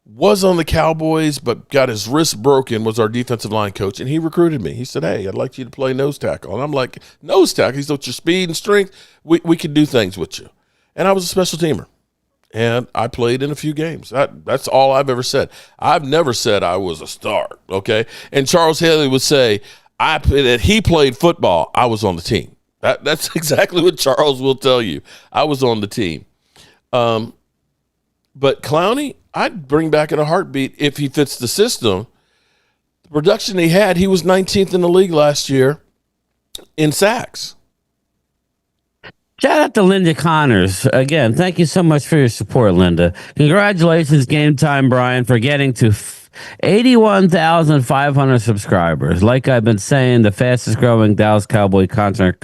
was on the Cowboys but got his wrist broken, was our defensive line coach, and he recruited me. He said, "Hey, I'd like you to play nose tackle." And I'm like, "Nose tackle?" He said, "With your speed and strength, we could do things with you." And I was a special teamer, and I played in a few games. That's all I've ever said. I've never said I was a star, okay? And Charles Haley would say that he played football. I was on the team. That's exactly what Charles will tell you. I was on the team. But Clowney, I'd bring back in a heartbeat if he fits the system. The production he was 19th in the league last year in sacks. Shout out to Linda Connors. Again, thank you so much for your support, Linda. Congratulations, Game Time Brian, for getting to 81,500 subscribers. Like I've been saying, the fastest growing Dallas Cowboy content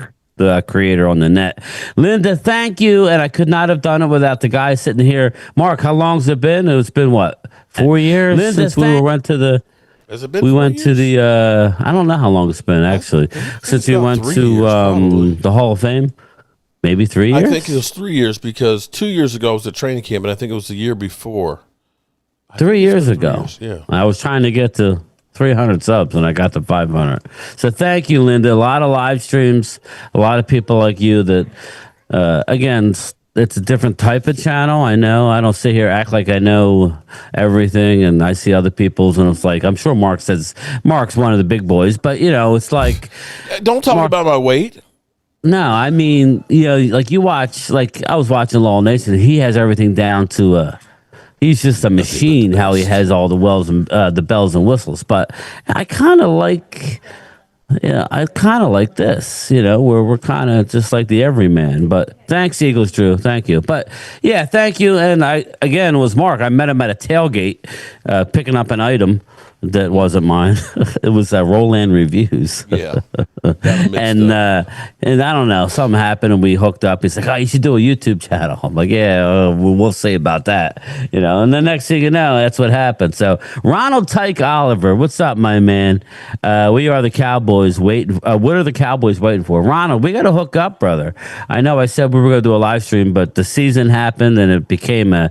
creator on the net. Linda, thank you. And I could not have done it without the guy sitting here. Mark, how long's it been? It's been what, 4 years since we went to the. Has it been? We went to the. I don't know how long it's been actually since we went to the Hall of Fame. Maybe 3 years. I think it was 3 years because 2 years ago was the training camp, and I think it was the year before. 3 years ago. Yeah. I was trying to get to 300 subs, and I got to 500. So thank you, Linda. A lot of live streams, a lot of people like you that, again, it's a different type of channel. I know. I don't sit here act like I know everything, and I see other people's, and it's like, I'm sure Mark's one of the big boys, but, it's like. Don't talk about my weight. No, I mean, like you watch, like I was watching Law Nation. He has everything down to He's just a machine. How he has all the the bells and whistles. But I kind of like. Yeah, I kind of like this, where we're kind of just like the everyman. But thanks, Eagles, Drew. Thank you. But yeah, thank you. And it was Mark. I met him at a tailgate picking up an item that wasn't mine. It was Roland Reviews. Yeah. and I don't know, something happened and we hooked up. He's like, "Oh, you should do a YouTube channel." I'm like, "Yeah, we'll see about that." And the next thing you know, that's what happened. So Ronald Tyke Oliver, what's up, my man? We are the Cowboys waiting. What are the Cowboys waiting for? Ronald, we got to hook up, brother. I know I said we were going to do a live stream, but the season happened and it became an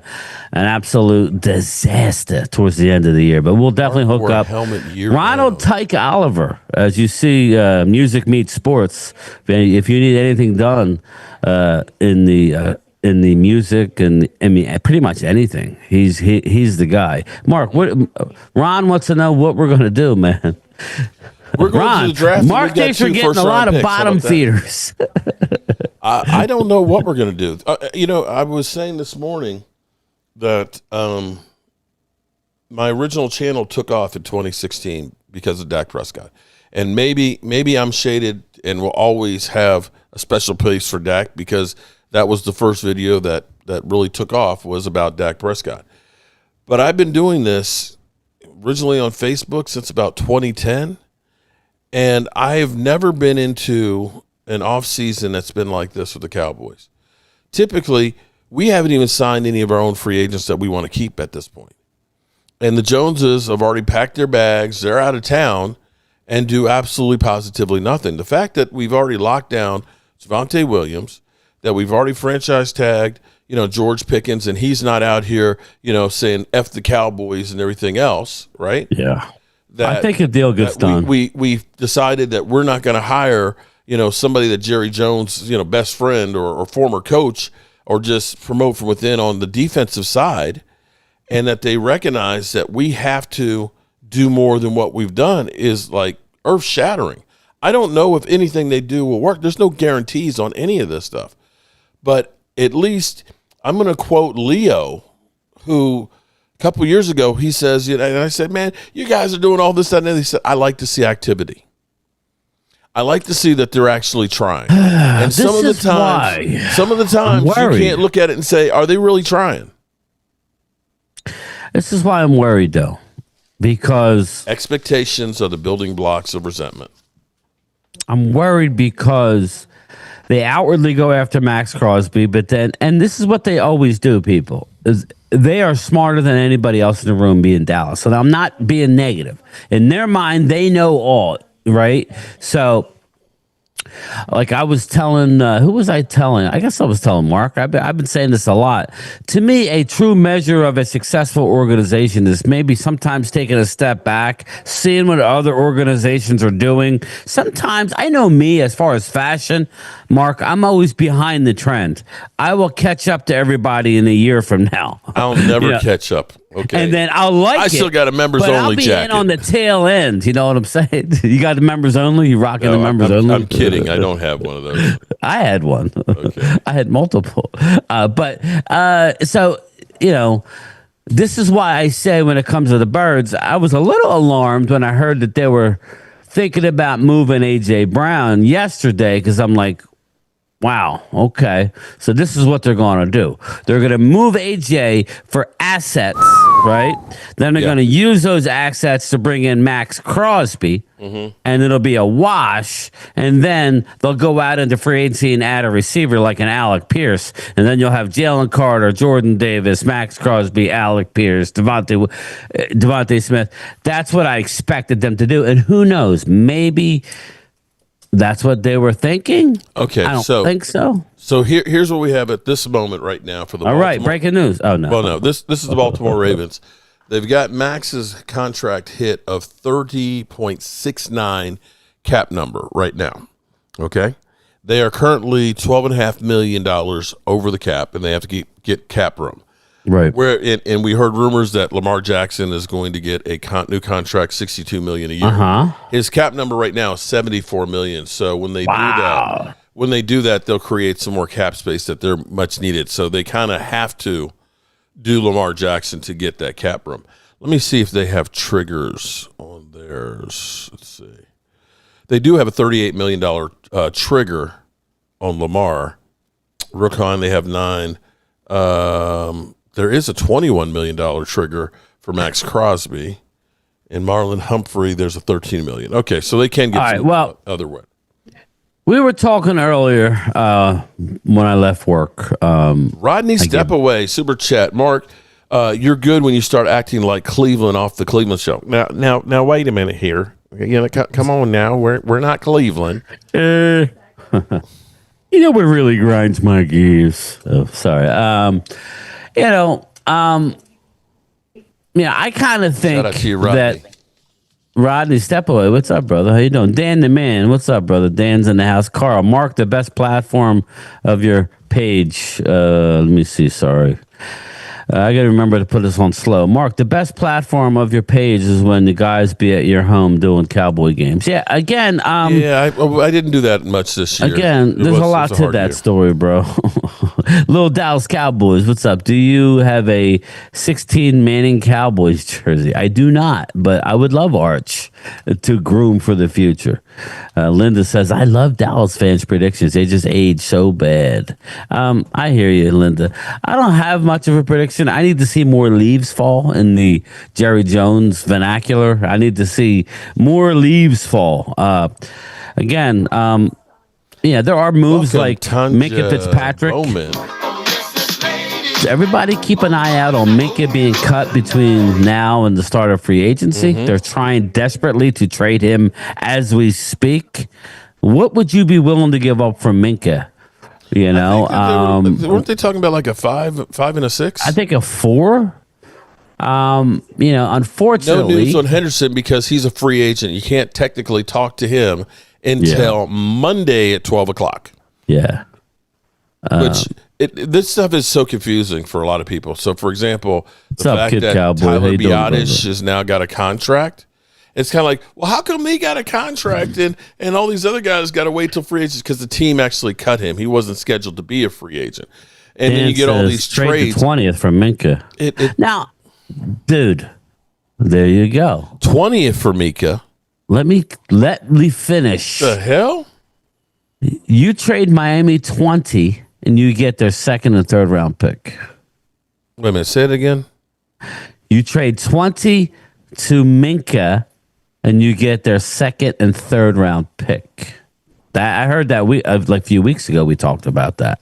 absolute disaster towards the end of the year. But we'll definitely hook up. Ronald Tyke Oliver, as you see, Music Meets Sports. If you need anything done in the music and pretty much anything, he's the guy. Mark, Ron wants to know what we're going to do, man. We're going to the draft. Mark thinks we're getting a lot of bottom feeders. I don't know what we're going to do. I was saying this morning that my original channel took off in 2016 because of Dak Prescott. And maybe I'm shaded and will always have a special place for Dak because that was the first video that really took off was about Dak Prescott. But I've been doing this originally on Facebook since about 2010, and I've never been into an off season that's been like this with the Cowboys. Typically, we haven't even signed any of our own free agents that we want to keep at this point. And the Joneses have already packed their bags. They're out of town and do absolutely positively nothing. The fact that we've already locked down Javonte Williams, that we've already franchise tagged, George Pickens, and he's not out here, saying F the Cowboys and everything else, right? Yeah. I think a deal gets done. We've decided that we're not going to hire, somebody that Jerry Jones, best friend or former coach, or just promote from within on the defensive side, and that they recognize that we have to do more than what we've done is like earth-shattering. I don't know if anything they do will work. There's no guarantees on any of this stuff. But at least I'm going to quote Leo, who a couple years ago, he says, and I said, "Man, you guys are doing all this, that, and that." He said, "I like to see activity. I like to see that they're actually trying." And some of the times you can't look at it and say, "Are they really trying?" This is why I'm worried, though, because expectations are the building blocks of resentment. I'm worried because they outwardly go after Max Crosby, but then, and this is what they always do, people, is they are smarter than anybody else in the room being Dallas. So I'm not being negative. In their mind, they know all, right? So, like I was telling, who was I telling? I guess I was telling Mark. I've been saying this a lot. To me, a true measure of a successful organization is maybe sometimes taking a step back, seeing what other organizations are doing. Sometimes, I know me as far as fashion, Mark, I'm always behind the trend. I will catch up to everybody in a year from now. I'll never catch up. Okay. And then I'll like it. I still got a members only I'll be jacket. In on the tail end. You know what I'm saying? You got the members only? You rocking the members only? I'm kidding. I don't have one of those. I had one. Okay. I had multiple. So, this is why I say when it comes to the Birds, I was a little alarmed when I heard that they were thinking about moving A.J. Brown yesterday because I'm like, wow, okay. So this is what they're going to do. They're going to move AJ for assets, right? Then they're going to use those assets to bring in Max Crosby, and it'll be a wash. And then they'll go out into free agency and add a receiver like an Alec Pierce. And then you'll have Jalen Carter, Jordan Davis, Max Crosby, Alec Pierce, Devontae Smith. That's what I expected them to do. And who knows, maybe that's what they were thinking. Okay, I don't think so. So here's what we have at this moment right now for the All right, breaking news. Oh, no. Well, no, this is the Baltimore Ravens. They've got Max's contract hit of $30.69 cap number right now. Okay? They are currently $12.5 million over the cap, and they have to get cap room. Right. And we heard rumors that Lamar Jackson is going to get a new contract, $62 million a year. His cap number right now is $74 million. So when they do that, they'll create some more cap space that they're much needed. So they kind of have to do Lamar Jackson to get that cap room. Let me see if they have triggers on theirs. Let's see. They do have a $38 million trigger on Lamar. Rookon, they have 9. There is a $21 million trigger for Max Crosby. And Marlon Humphrey, there's a $13 million. Okay, so they can get other way. We were talking earlier when I left work. Rodney Stepaway, super chat. Mark, you're good when you start acting like Cleveland off the Cleveland show. Now, wait a minute here. You know, come on now. We're not Cleveland. You know what really grinds my gears? Oh, sorry. I kind of think that Rodney Stepaway, what's up, brother? How you doing? Dan the Man, what's up, brother? Dan's in the house. Carl, mark the best platform of your page. Let me see. Sorry. I got to remember to put this on slow. Mark, the best platform of your page is when the guys be at your home doing Cowboy games. Yeah, again. I didn't do that much this year. Again, there's a lot to that story, bro. Little Dallas Cowboys, what's up? Do you have a 16 Manning Cowboys jersey? I do not, but I would love Arch to groom for the future. Linda says, I love Dallas fans' predictions. They just age so bad. I hear you, Linda. I don't have much of a prediction. I need to see more leaves fall in the Jerry Jones vernacular. I need to see more leaves fall. Again, there are moves like Minkah Fitzpatrick. Everybody keep an eye out on Minkah being cut between now and the start of free agency. They're trying desperately to trade him as we speak. What would you be willing to give up for Minkah? You know, weren't they talking about like a 5 and a 6? I think a 4. Unfortunately, no news on Henderson because he's a free agent. You can't technically talk to him until Monday at 12 o'clock. Yeah. This stuff is so confusing for a lot of people. So, for example, the fact that Cowboy? Tyler Biotish has now got a contract, it's kind of like, well, how come he got a contract and all these other guys got to wait till free agents because the team actually cut him. He wasn't scheduled to be a free agent. And then you get all these trades. The 20th from Minkah. Now, dude, there you go. 20th for Mika. Let me finish. The hell? You trade Miami 20 and you get their second and third round pick. Wait a minute, say it again. You trade 20 to Minkah and you get their second and third round pick. I heard that like a few weeks ago we talked about that.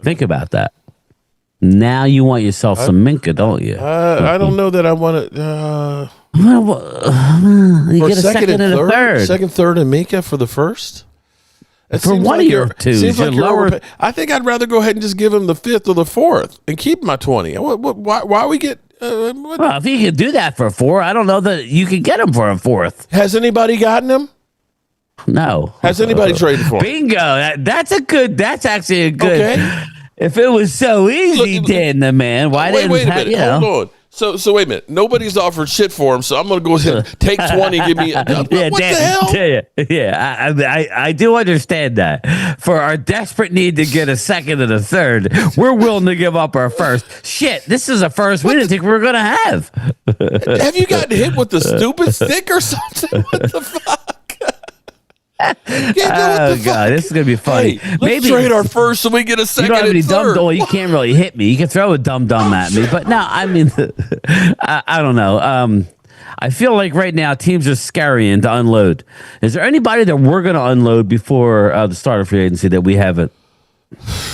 Think about that. Now you want yourself some Minkah, don't you? I don't know that I want to. You get a second and a third. Second, third, and Minkah for the first? For one of your two. Seems like I think I'd rather go ahead and just give him the 5th or the 4th and keep my 20. Why we get... well, if you could do that for a 4, I don't know that you could get him for a 4th. Has anybody gotten him? No. Has anybody traded for him? Bingo. That's actually a good... Okay. If it was so easy, Dan the Man, why didn't... Wait a minute. Hold on. So wait a minute. Nobody's offered shit for him, so I'm going to go ahead and take 20 and give me... what the hell? Yeah, I do understand that. For our desperate need to get a second and a third, we're willing to give up our first. Shit, this is a first we didn't think we were going to have. Have you gotten hit with the stupid stick or something? What the fuck? God, this is gonna be funny. Hey, let's trade our first so we get a second. You don't have any third. dumb. You can't really hit me. You can throw a dum at me, but no. I mean, I don't know. I feel like right now teams are scurrying to unload. Is there anybody that we're gonna unload before the start of free agency that we haven't?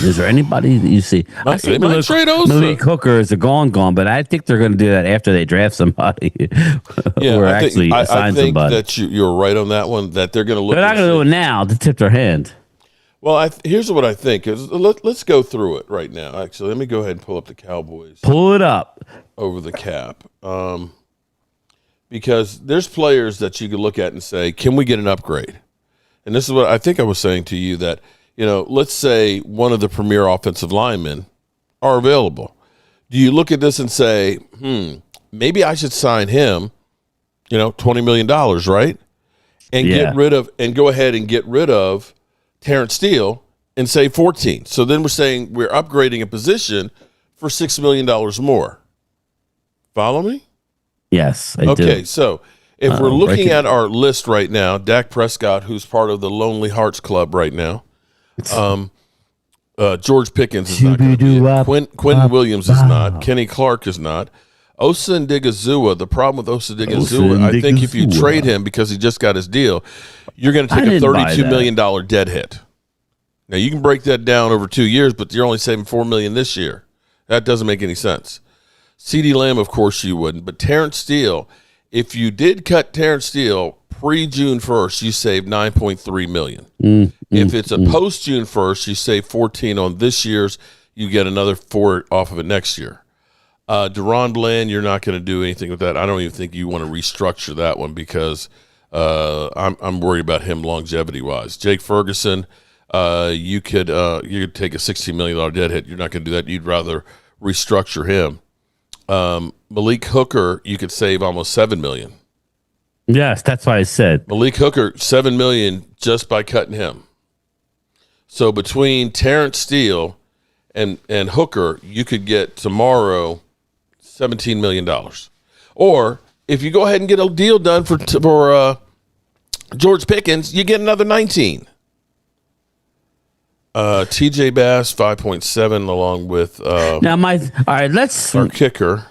Is there anybody that you see? I see Malik Hooker is a gone, but I think they're going to do that after they draft somebody or actually sign somebody. I think that you're right on that one, that they're going to look. They're not going to do it now to tip their hand. Well, here's what I think. Let's go through it right now. Actually, let me go ahead and pull up the Cowboys. Pull it up. Over the cap. Because there's players that you could look at and say, can we get an upgrade? And this is what I think I was saying to you, that let's say one of the premier offensive linemen are available. Do you look at this and say, maybe I should sign him, $20 million, right? And go ahead and get rid of Terrence Steele and say 14. So then we're saying we're upgrading a position for $6 million more. Follow me? Yes, I do. Okay, so if we're looking breaking- at our list right now, Dak Prescott, who's part of the Lonely Hearts Club right now, George Pickens is not going to be it. Quentin Williams is not. Kenny Clark is not. Osa Odighizuwa, the problem with Osa Odighizuwa, I think if you trade him because he just got his deal, you're going to take a $32 million dead hit. Now, you can break that down over 2 years, but you're only saving $4 million this year. That doesn't make any sense. CeeDee Lamb, of course you wouldn't, but Terrence Steele, if you did cut Terrence Steele pre-June 1st, you save $9.3 million. If it's a post-June 1st, you save $14 on this year's, you get another $4 off of it next year. Deron Bland, you're not going to do anything with that. I don't even think you want to restructure that one because I'm worried about him longevity-wise. Jake Ferguson, you could take a $16 million dead hit. You're not going to do that. You'd rather restructure him. Malik Hooker, you could save almost $7 million. Yes, that's why I said Malik Hooker, $7 million just by cutting him. So between Terrence Steele and Hooker, you could get tomorrow $17 million. Or if you go ahead and get a deal done for George Pickens, you get another 19. TJ Bass 5.7 along with all right, our kicker.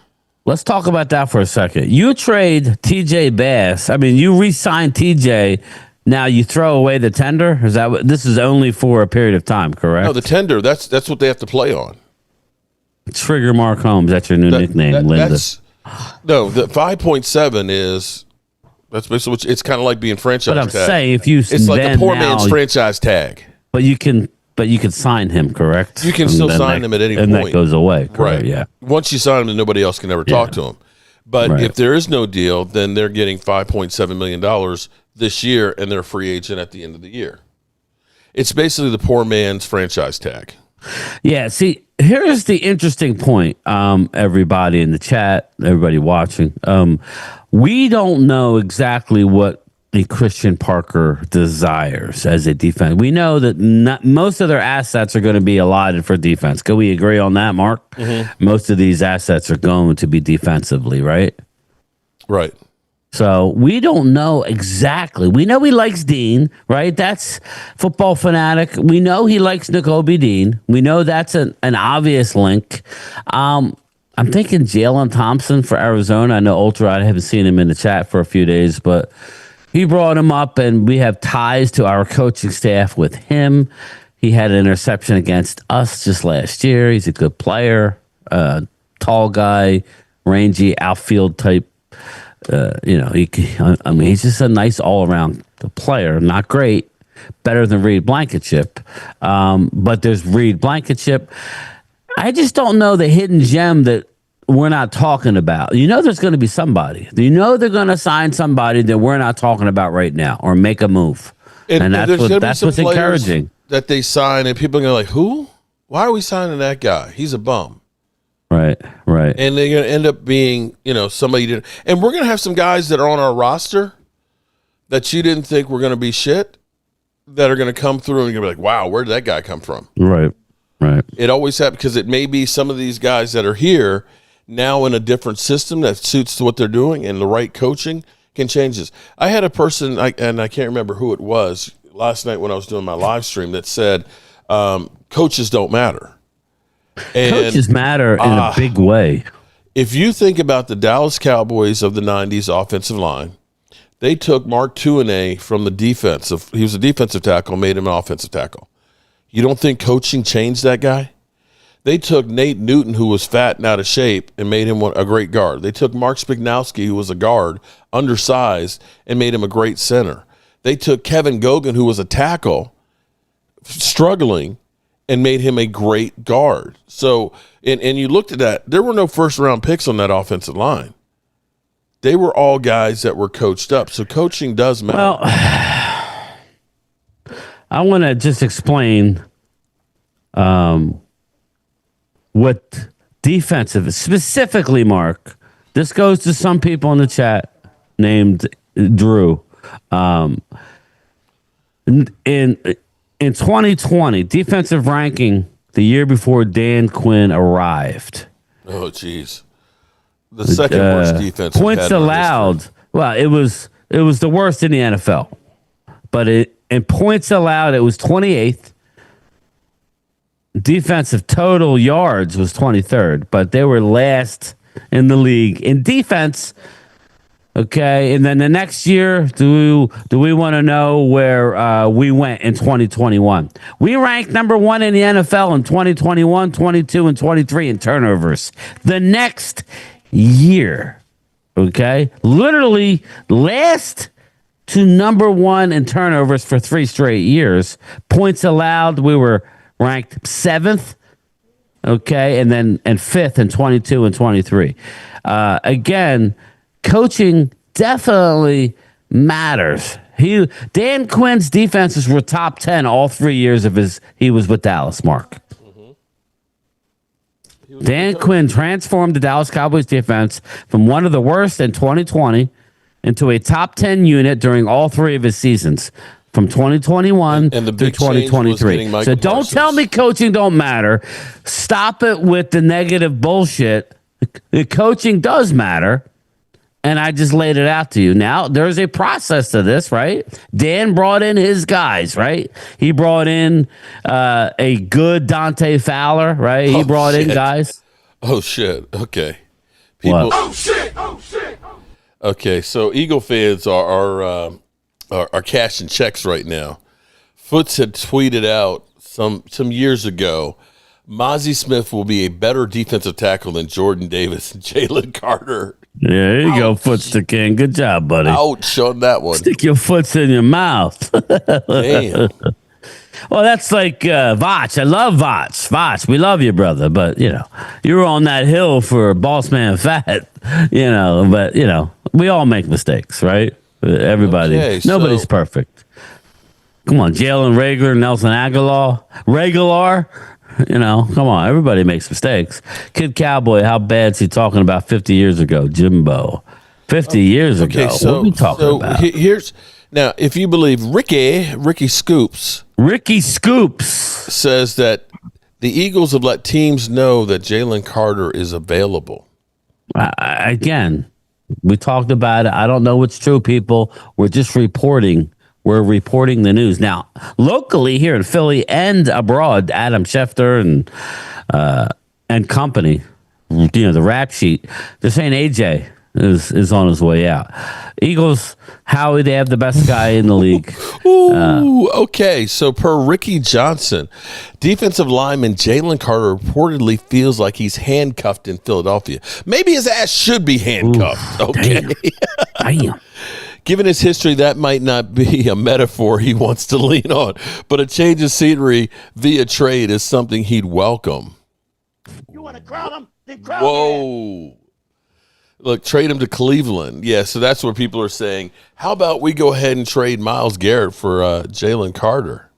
Let's talk about that for a second. You trade TJ Bass. I mean, you re-sign TJ. Now you throw away the tender. Is that this is only for a period of time? Correct. No, the tender. That's what they have to play on. Trigger Mark Holmes. That's your new nickname, Linda. No, the 5.7 is that's basically it's kind of like being franchise. But I'm tag. saying it's like a poor man's franchise tag. But you can sign him, correct? You can still sign him at any point. And that goes away, correct? Right. Yeah. Once you sign him, nobody else can ever talk to him. But if there is no deal, then they're getting $5.7 million this year, and they're a free agent at the end of the year. It's basically the poor man's franchise tag. Yeah, see, here's the interesting point, everybody in the chat, everybody watching. We don't know exactly what the Christian Parker desires as a defense. We know that most of their assets are going to be allotted for defense. Can we agree on that, Mark? Mm-hmm. Most of these assets are going to be defensively, right? Right. So we don't know exactly. We know he likes Dean, right? That's Football Fanatic. We know he likes Nakobe Dean. We know that's an obvious link. I'm thinking Jalen Thompson for Arizona. I know Ultra, I haven't seen him in the chat for a few days, but he brought him up, and we have ties to our coaching staff with him. He had an interception against us just last year. He's a good player, tall guy, rangy, outfield type. He's just a nice all-around player. Not great, better than Reed Blankenship. But there's Reed Blankenship. I just don't know the hidden gem that we're not talking about. There's going to be somebody. They're going to sign somebody that we're not talking about right now or make a move. And that's what's encouraging. That they sign, and people are going to be like, who? Why are we signing that guy? He's a bum. Right. And they're going to end up being, somebody you didn't. And we're going to have some guys that are on our roster that you didn't think were going to be shit that are going to come through and you're going to be like, wow, where did that guy come from? Right. It always happens because it may be some of these guys that are here now in a different system that suits to what they're doing, and the right coaching can change this. I had a person, and I can't remember who it was, last night when I was doing my live stream that said, coaches don't matter. And, coaches matter in a big way. If you think about the Dallas Cowboys of the 90s offensive line, they took Mark Tuinei from the defensive. He was a defensive tackle, made him an offensive tackle. You don't think coaching changed that guy? They took Nate Newton, who was fat and out of shape, and made him a great guard. They took Mark Spignowski, who was a guard, undersized, and made him a great center. They took Kevin Gogan, who was a tackle, struggling, and made him a great guard. So, and you looked at that, there were no first-round picks on that offensive line. They were all guys that were coached up. So coaching does matter. Well, I want to just explain what defensive, specifically, Mark. This goes to some people in the chat named Drew. In 2020, defensive ranking, the year before Dan Quinn arrived. Oh, jeez. The second worst defense. Points allowed. Well, it was the worst in the NFL. But in points allowed, it was 28th. Defensive total yards was 23rd, but they were last in the league in defense. Okay, and then the next year, do we want to know where we went in 2021? We ranked number 1 in the NFL in 2021, 22, and 23 in turnovers. The next year, okay, literally last to number 1 in turnovers for 3 straight years. Points allowed, we were ranked 7th, okay, and 5th in 22 and 23. Again, coaching definitely matters. Dan Quinn's defenses were top 10 all 3 years he was with Dallas, Mark. Dan Quinn transformed the Dallas Cowboys defense from one of the worst in 2020 into a top 10 unit during all 3 of his seasons, from 2021 and the through big change was 2023. getting Michael So don't Parsons. tell me coaching don't matter. Stop it with the negative bullshit. The coaching does matter. And I just laid it out to you. Now, there's a process to this, right? Dan brought in his guys, right? He brought in a good Dante Fowler, right? He brought in guys. Oh, shit. Okay. People. What? Oh, shit. Okay, so Eagle fans are cashing checks right now. Foots had tweeted out some years ago, Mozzie Smith will be a better defensive tackle than Jordan Davis and Jalen Carter. Yeah, there you go, Foots the King. Good job, buddy. Ouch on that one. Stick your foots in your mouth. Damn. Well, that's like Vach. I love Vach. Vach, we love you, brother. But, you were on that hill for Boss Man Fat, but, we all make mistakes, right? Everybody. Okay, Nobody's perfect. Come on, Jalen Rager, Nelson Aguilar. Come on. Everybody makes mistakes. Kid Cowboy, how bad's he talking about 50 years ago? Jimbo. 50 years ago. So, what are we talking about? Here's now, if you believe Ricky Scoops says that the Eagles have let teams know that Jalen Carter is available. Again, we talked about it. I don't know what's true, people. We're just reporting. We're reporting the news. Now, locally here in Philly and abroad, Adam Schefter and company, the rap sheet, they're saying AJ is on his way out. Eagles, Howie, they have the best guy in the league. Ooh, okay. So per Ricky Johnson, defensive lineman Jalen Carter reportedly feels like he's handcuffed in Philadelphia. Maybe his ass should be handcuffed. Okay. Damn. Given his history, that might not be a metaphor he wants to lean on, but a change of scenery via trade is something he'd welcome. You want to crown him? Then crown him. Whoa. Look, trade him to Cleveland. Yeah, so that's what people are saying. How about we go ahead and trade Myles Garrett for Jalen Carter?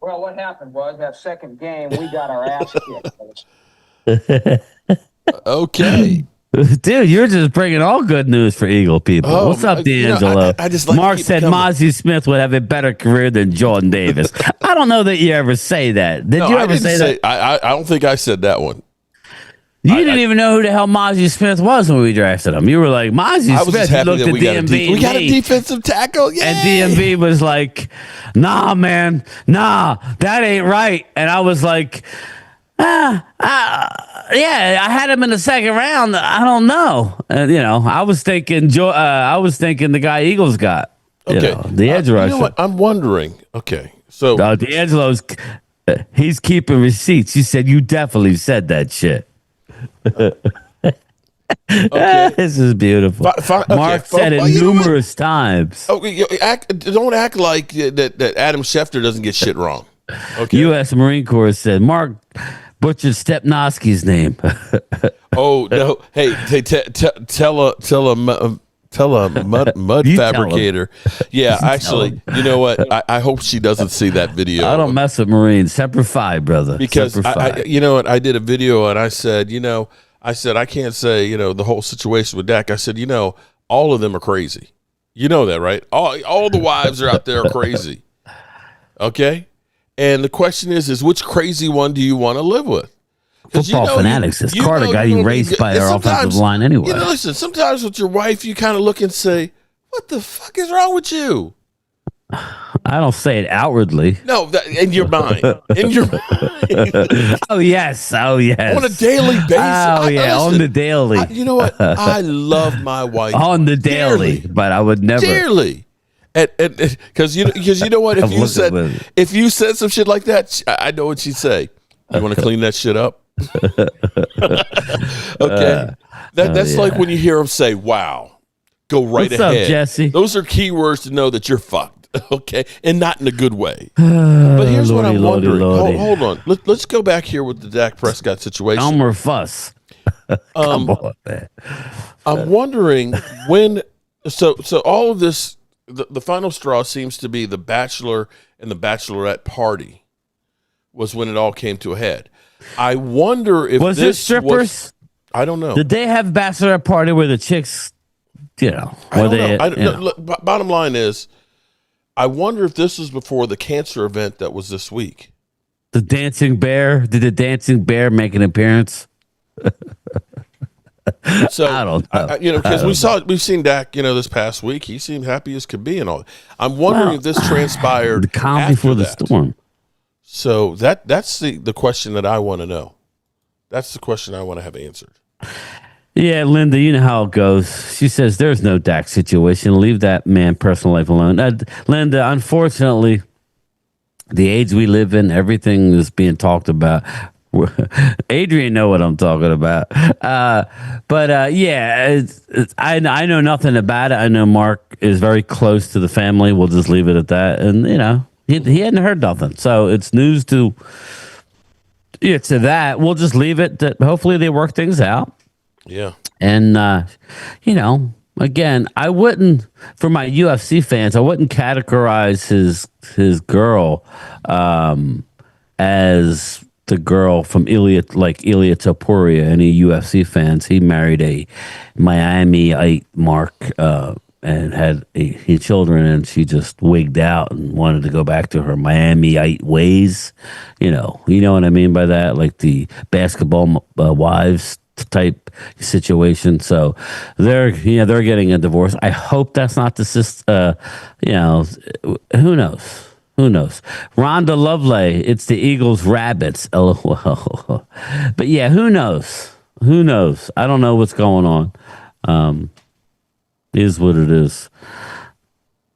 Well, what happened was that second game, we got our ass kicked. Okay. Dude, you're just bringing all good news for Eagle people. What's up, D'Angelo? I just like Mark said Mozzie Smith would have a better career than Jordan Davis. I don't know that you ever say that. Did you ever say that? I don't think I said that one. You didn't even know who the hell Mozzie Smith was when we drafted him. You were like, Mozzie I was Smith. just happy Looked that at we got DMV. we got a defensive tackle. Yay! And DMV was like, nah, man. Nah, that ain't right. And I was like, yeah, I had him in the second round. I don't know. And, I was thinking the guy Eagles got. The edge rusher. You know what? I'm wondering. Okay. So D'Angelo's, he's keeping receipts. He said, you definitely said that shit. Okay. This is beautiful. Mark said it numerous times. Don't act like that Adam Schefter doesn't get shit wrong. Okay. U.S. Marine Corps said Mark butchered Stepnoski's name. Oh no! Hey, tell a mud fabricator. Yeah, actually, you know what? I hope she doesn't see that video. I don't mess with Marines. Semper Fi, brother. Because you know what? I did a video and I said, I can't say, the whole situation with Dak. I said, all of them are crazy. You know that, right? All the wives are out there are crazy. Okay? And the question is which crazy one do you want to live with? Football fanatics. This Carter got erased by our offensive line anyway. Listen, sometimes with your wife, you kind of look and say, what the fuck is wrong with you? I don't say it outwardly. No, in your mind. In your mind. Oh, yes. On a daily basis. On the daily. You know what? I love my wife. On the daily, dearly, but I would never. Dearly. Because you know what? If you said some shit like that, I know what she'd say. You want to clean that shit up? Okay. That's like when you hear them say, wow. Go right What's ahead. Up, Jesse? Those are key words to know that you're fucked, okay? And not in a good way. But here's what I'm wondering. Hold on. Let's go back here with the Dak Prescott situation. Elmer Fuss. Come on, man. I'm wondering when so all of this, the final straw seems to be the Bachelor and the Bachelorette party was when it all came to a head. I wonder if was this it strippers? I don't know. Did they have Bachelorette party where the chicks, I don't know. Look, bottom line is, I wonder if this was before the cancer event that was this week. The dancing bear? Did the dancing bear make an appearance? So I don't know. Because we've seen Dak, this past week. He seemed happy as could be and all. I'm wondering if this transpired the calm after before the that. storm. So that's the question that I want to know. That's the question I want to have answered. Yeah, Linda, you know how it goes. She says there's no Dak situation. Leave that man personal life alone. Linda, unfortunately, the age we live in, everything is being talked about. Adrian know what I'm talking about. I know nothing about it. I know Mark is very close to the family. We'll just leave it at that. And, he hadn't heard nothing. So it's news to that. We'll just leave it that hopefully they work things out. Yeah. And, again, I wouldn't, for my UFC fans, I wouldn't categorize his girl as the girl from Ilya Topuria. Any UFC fans, he married a Miami-ite Mark and had children, and she just wigged out and wanted to go back to her Miami-ite ways. You know what I mean by that? Like the basketball wives type situation. So they're getting a divorce. I hope that's not the who knows. Rhonda Lovelace, it's the Eagles rabbits. LOL. But yeah, who knows? I don't know what's going on. Is what it is.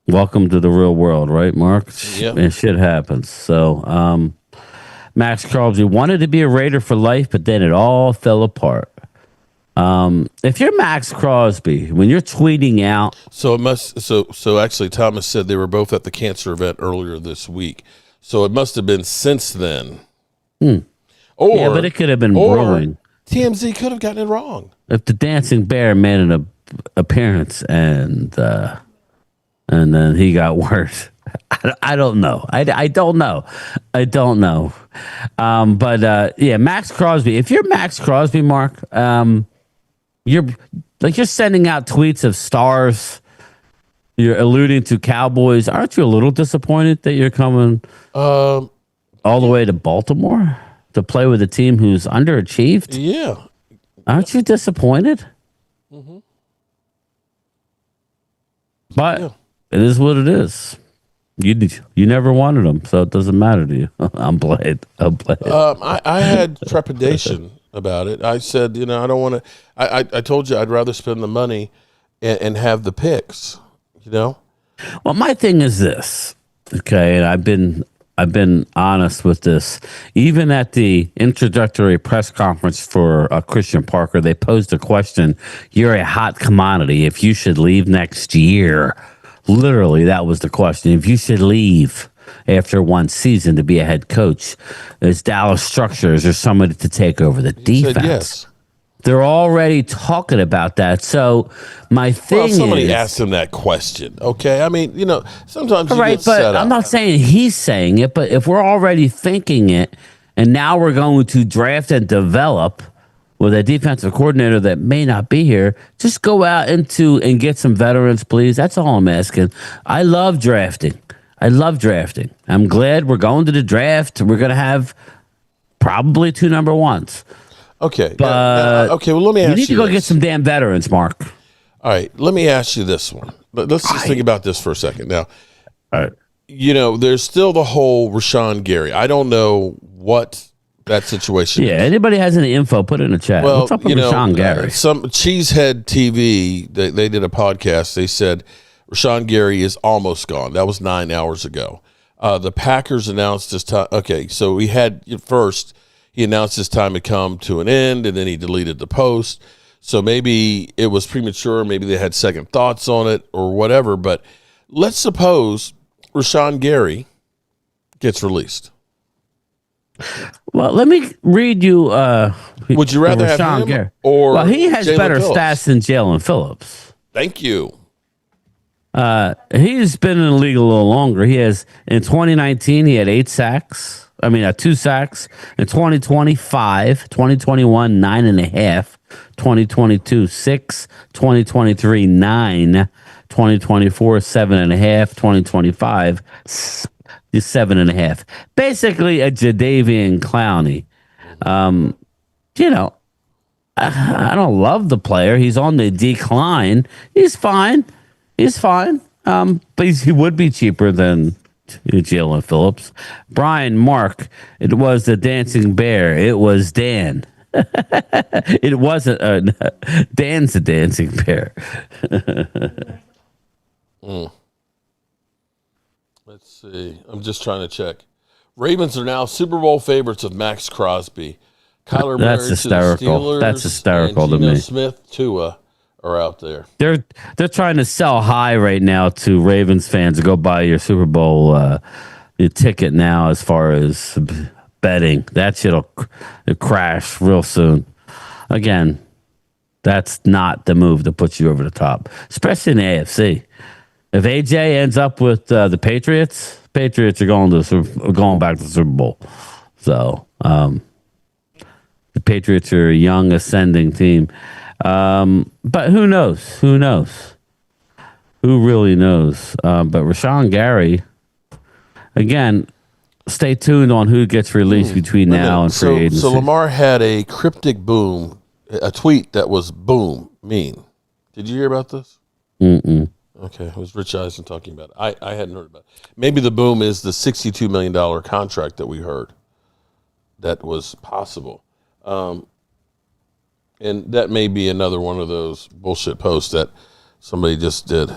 Welcome to the real world, right, Mark? Yeah. And shit happens. So Max Crosby wanted to be a Raider for life, but then it all fell apart. If you're Max Crosby, when you're tweeting out, so actually Thomas said they were both at the cancer event earlier this week. So it must have been since then. Or but it could have been brewing. TMZ could have gotten it wrong. If the dancing bear made an appearance and then he got worse. I don't know. I don't know. Max Crosby. If you're Max Crosby, Mark, you're sending out tweets of stars. You're alluding to Cowboys. Aren't you a little disappointed that you're coming all the way to Baltimore to play with a team who's underachieved? Yeah. Aren't you disappointed? Mm-hmm. But it is what it is. You never wanted them, so it doesn't matter to you. I'm playing. I had trepidation about it. I said, I don't want to. I told you I'd rather spend the money and have the picks. Well, my thing is this, okay, and I've been honest with this. Even at the introductory press conference for Christian Parker, they posed a question: "You're a hot commodity. If you should leave next year." Literally, that was the question. If you should leave after one season to be a head coach, is Dallas structure? Is there somebody to take over the defense? Said yes. They're already talking about that. So my thing somebody asked him that question. Okay, I mean, sometimes you get set up. I'm not saying he's saying it, but if we're already thinking it, and now we're going to draft and develop with a defensive coordinator that may not be here, just go out and get some veterans, please. That's all I'm asking. I love drafting. I love drafting. I'm glad we're going to the draft. We're going to have probably 2 number ones. Okay. But okay, well, let me ask you. You need to go this. get some damn veterans, Mark. All right, let me ask you this one. Let's just think about this for a second. Now, All right. There's still the whole Rashawn Gary. I don't know what that situation is. Anybody has any info, put it in the chat. Well, What's up with Rashawn Gary? Some Cheesehead TV, they did a podcast. They said Rashawn Gary is almost gone. That was 9 hours ago. The Packers announced his time. Okay, so he announced his time had come to an end, and then he deleted the post. So maybe it was premature. Maybe they had second thoughts on it or whatever. But let's suppose Rashawn Gary gets released. Well, let me read you. Would you rather have Rashawn him Gary. or Well, he has Jalen better Phillips? stats than Jalen Phillips. Thank you. He's been in the league a little longer. He has in 2019 he had 2 sacks. In 2020, 5, 2021, 9.5, 2022, 6, 2023, 9, 2024, 7.5, 2025, 7.5. Basically a Jadeveon Clowney. I don't love the player. He's on the decline. He's fine. But he would be cheaper than Jalen Phillips. Brian, Mark, it was the dancing bear. It was Dan. It wasn't. Dan's the dancing bear. Let's see. I'm just trying to check. Ravens are now Super Bowl favorites of Max Crosby. Kyler Murray That's hysterical. to the Steelers. That's hysterical and to Geno me. Smith, Tua are out there. They're trying to sell high right now to Ravens fans to go buy your Super Bowl your ticket now. As far as betting, that shit'll crash real soon. Again, that's not the move that puts you over the top, especially in the AFC. If AJ ends up with the Patriots are going back to the Super Bowl. So the Patriots are a young ascending team. But who knows? Who really knows? But Rashawn Gary, again, stay tuned on who gets released between now and free agency. So Lamar had a cryptic boom, a tweet that was boom mean. Did you hear about this? Mm-mm. Okay, it was Rich Eisen talking about it. I hadn't heard about it. Maybe the boom is the $62 million contract that we heard that was possible. And that may be another one of those bullshit posts that somebody just did.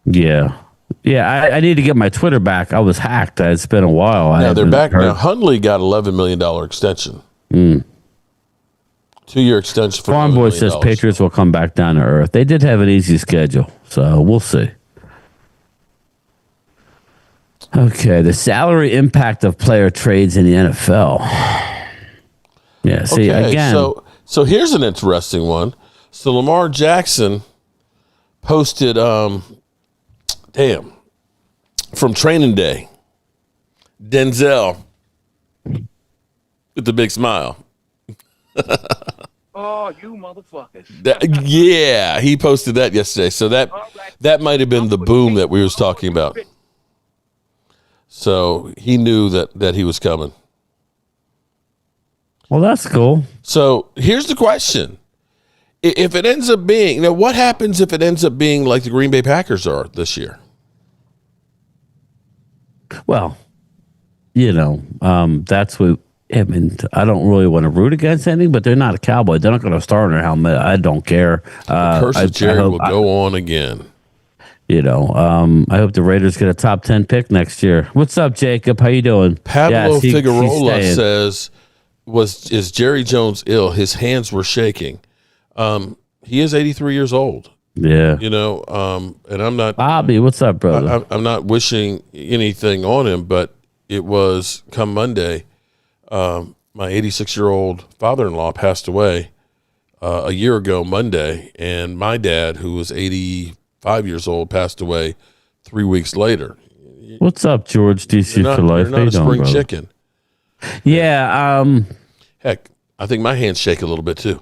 Yeah. I need to get my Twitter back. I was hacked. It's been a while. Now they're back now. Hundley got $11 million extension. 2-year extension for Farm $11 Boy million. says Patriots will come back down to earth. They did have an easy schedule, so we'll see. Okay, the salary impact of player trades in the NFL. Yeah, see, Okay, again. So here's an interesting one. So Lamar Jackson posted, from training day, Denzel with the big smile. Oh, you motherfuckers. Yeah, he posted that yesterday. So that might have been the boom that we was talking about. So he knew that he was coming. Well, that's cool. So here's the question. If it ends up being, what happens if it ends up being like the Green Bay Packers are this year? Well, that's what, I don't really want to root against anything, but they're not a Cowboy. They're not going to start on their helmet. I don't care. The curse of Jerry will go on again. I hope the Raiders get a top 10 pick next year. What's up, Jacob? How you doing? Pablo Figueroa says, is Jerry Jones ill? His hands were shaking. He is 83 years old. Yeah. And I'm not. Bobby, what's up, brother? I'm not wishing anything on him, but it was come Monday. My 86-year-old father-in-law passed away a year ago Monday, and my dad, who was 85 years old, passed away 3 weeks later. What's up, George? DC for life. You're not a spring chicken. Yeah. Heck, I think my hands shake a little bit too.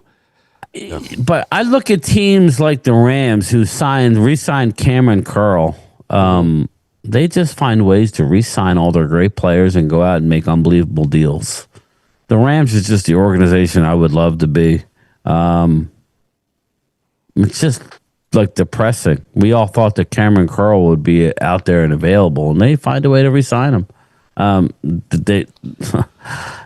Yeah. But I look at teams like the Rams who re-signed Cameron Curl. they just find ways to re-sign all their great players and go out and make unbelievable deals. The Rams is just the organization I would love to be. It's just like depressing. We all thought that Cameron Curl would be out there and available, and they find a way to re-sign him. They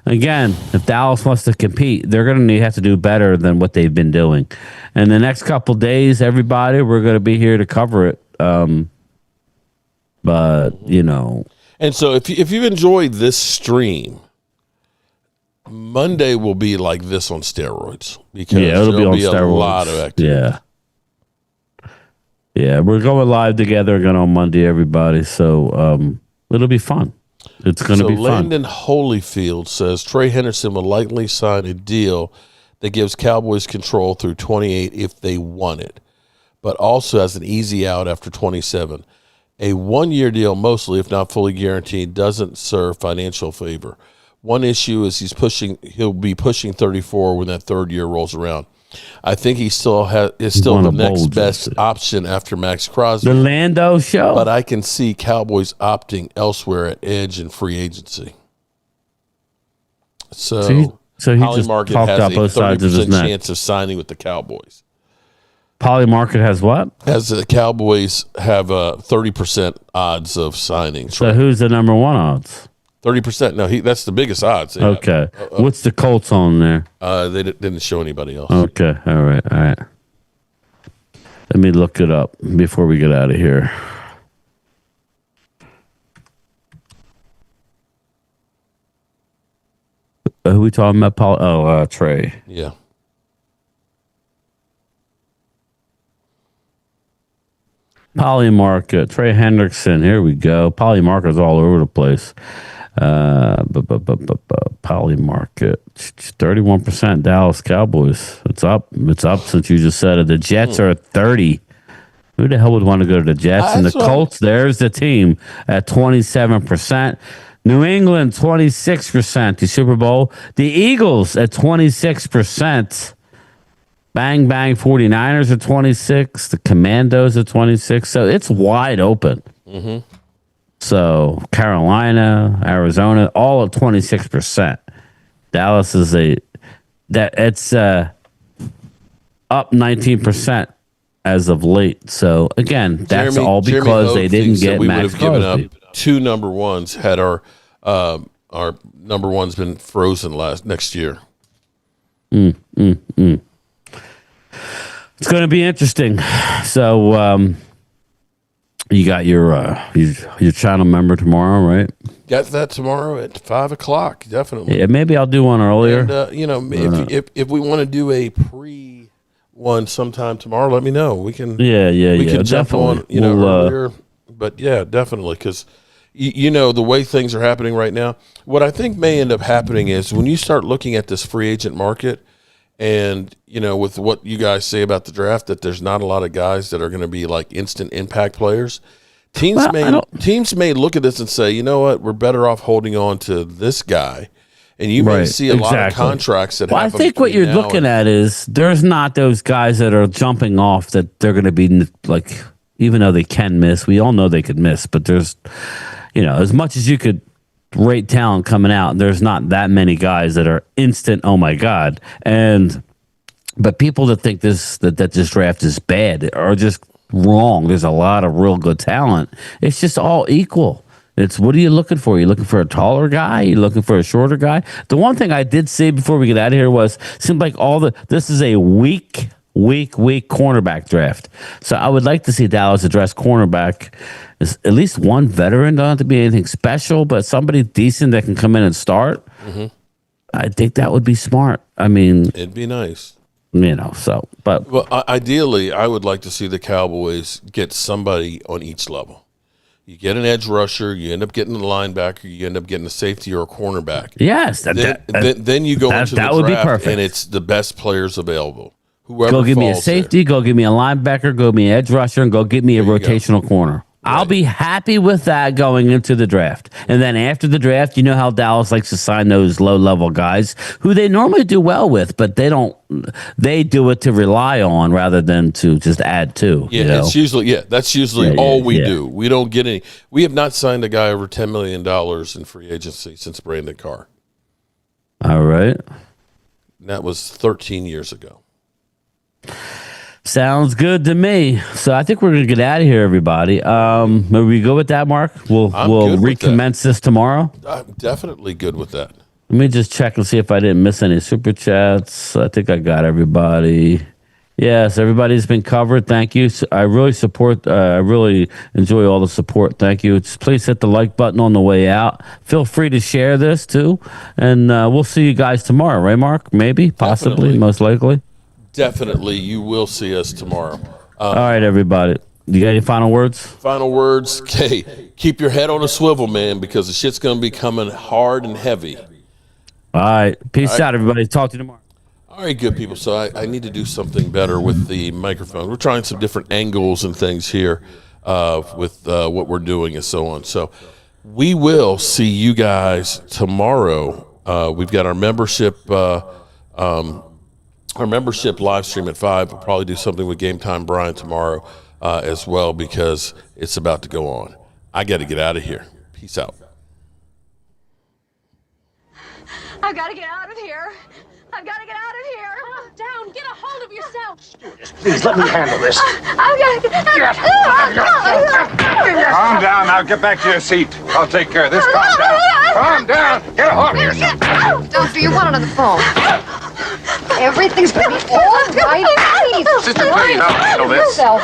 again, if Dallas wants to compete, they're going to have to do better than what they've been doing. And the next couple days, everybody, we're going to be here to cover it. But And so if you enjoyed this stream, Monday will be like this on steroids because it'll be on steroids. A lot of activity. Yeah, we're going live together again on Monday, everybody. So it'll be fun. It's going to be fun. Landon Holyfield says Trey Henderson will likely sign a deal that gives Cowboys control through 28 if they want it, but also has an easy out after 27. A one-year deal, mostly, if not fully guaranteed, doesn't serve financial favor. One issue is he'll be pushing 34 when that third year rolls around. I think he still is the next best option after Max Crosby. The Lando show. But I can see Cowboys opting elsewhere at edge and free agency. So he Holly just Market talked has out a both sides of his 30% neck. chance of signing with the Cowboys. Poly Market has what? As the Cowboys have 30% odds of signing. So who's the number one odds? 30%. No, that's the biggest odds. Okay. What's the Colts on there? They didn't show anybody else. Okay. All right. Let me look it up before we get out of here. Who are we talking about? Paul? Oh, Trey. Yeah. Polymarket, Trey Hendrickson. Here we go. Polymarket's all over the place. Polymarket, 31% Dallas Cowboys. It's up. It's up since you just said it. The Jets are at 30. Who the hell would want to go to the Jets? And the Colts, there's the team at 27%. New England, 26%. The Super Bowl. The Eagles at 26%. Bang, bang, 49ers at 26. The Commandos at 26. So it's wide open. Mm-hmm. So Carolina, Arizona, all at 26%. Dallas is it's up 19% as of late. So again, that's all because they didn't get we Max would have given Crosby. up two number ones had our number ones been frozen next year. It's going to be interesting. So you got your channel member tomorrow, right? Got that tomorrow at 5:00. Definitely. Yeah, maybe I'll do one earlier. And if we want to do a pre one sometime tomorrow, let me know. We can. We can jump on. Earlier. But yeah, definitely because. The way things are happening right now, what I think may end up happening is when you start looking at this free agent market and, with what you guys say about the draft, that there's not a lot of guys that are going to be like instant impact players. Teams may look at this and say, you know what, we're better off holding on to this guy. And you may see a lot of contracts that happen. I think what you're looking at is there's not those guys that are jumping off that they're going to be like, even though they can miss, we all know they could miss, but there's, as much as you could rate talent coming out, there's not that many guys that are instant, oh my God. But people that think this draft is bad are just wrong. There's a lot of real good talent. It's just all equal. It's what are you looking for? You're looking for a taller guy? You're looking for a shorter guy? The one thing I did say before we get out of here was seemed like this is a weak cornerback draft. So I would like to see Dallas address cornerback. Is at least one veteran, don't have to be anything special, but somebody decent that can come in and start. Mm-hmm. I think that would be smart. I mean, it'd be nice. Well, ideally, I would like to see the Cowboys get somebody on each level. You get an edge rusher, you end up getting a linebacker, you end up getting a safety or a cornerback. Yes. Then you go into the draft, would be perfect. And it's the best players available. Whoever go give me a safety, go give me a linebacker, go give me an edge rusher, and go give me a rotational corner. I'll be happy with that going into the draft. And then after the draft, you know how Dallas likes to sign those low-level guys who they normally do well with, but they don't. They do it to rely on rather than to just add to. Yeah, you know? That's usually all we do. We don't get any. We have not signed a guy over $10 million in free agency since Brandon Carr. All right. That was 13 years ago. Sounds good to me. So I think we're gonna get out of here, everybody. Maybe we go with that, Mark. We'll recommence this tomorrow. I'm definitely good with that. Let me just check and see if I didn't miss any super chats. I think I got everybody. Yes, everybody's been covered. Thank you. I really enjoy all the support. Thank you. Just please hit the like button on the way out. Feel free to share this too, and we'll see you guys tomorrow. Right, Mark? Maybe, possibly, Definitely. Most likely. Definitely, you will see us tomorrow. All right, everybody. You got any final words? Final words. Okay, keep your head on a swivel, man, because the shit's going to be coming hard and heavy. All right. Peace out, everybody. Talk to you tomorrow. All right, good people. So I need to do something better with the microphone. We're trying some different angles and things here with what we're doing and so on. So we will see you guys tomorrow. We've got our membership live stream at 5. We'll probably do something with Game Time Brian tomorrow as well because it's about to go on. I got to get out of here. Peace out. I've got to get out of here. I've got to get out of here. Calm down. Get a hold of yourself. Please let me handle this. I've got to get Calm down. Now get back to your seat. I'll take care of this. Calm down. Calm down. Get a hold of yourself. Doctor, you want it on the phone. Everything's going to be all right. Please. Sister, please, I'll handle this. Yourself.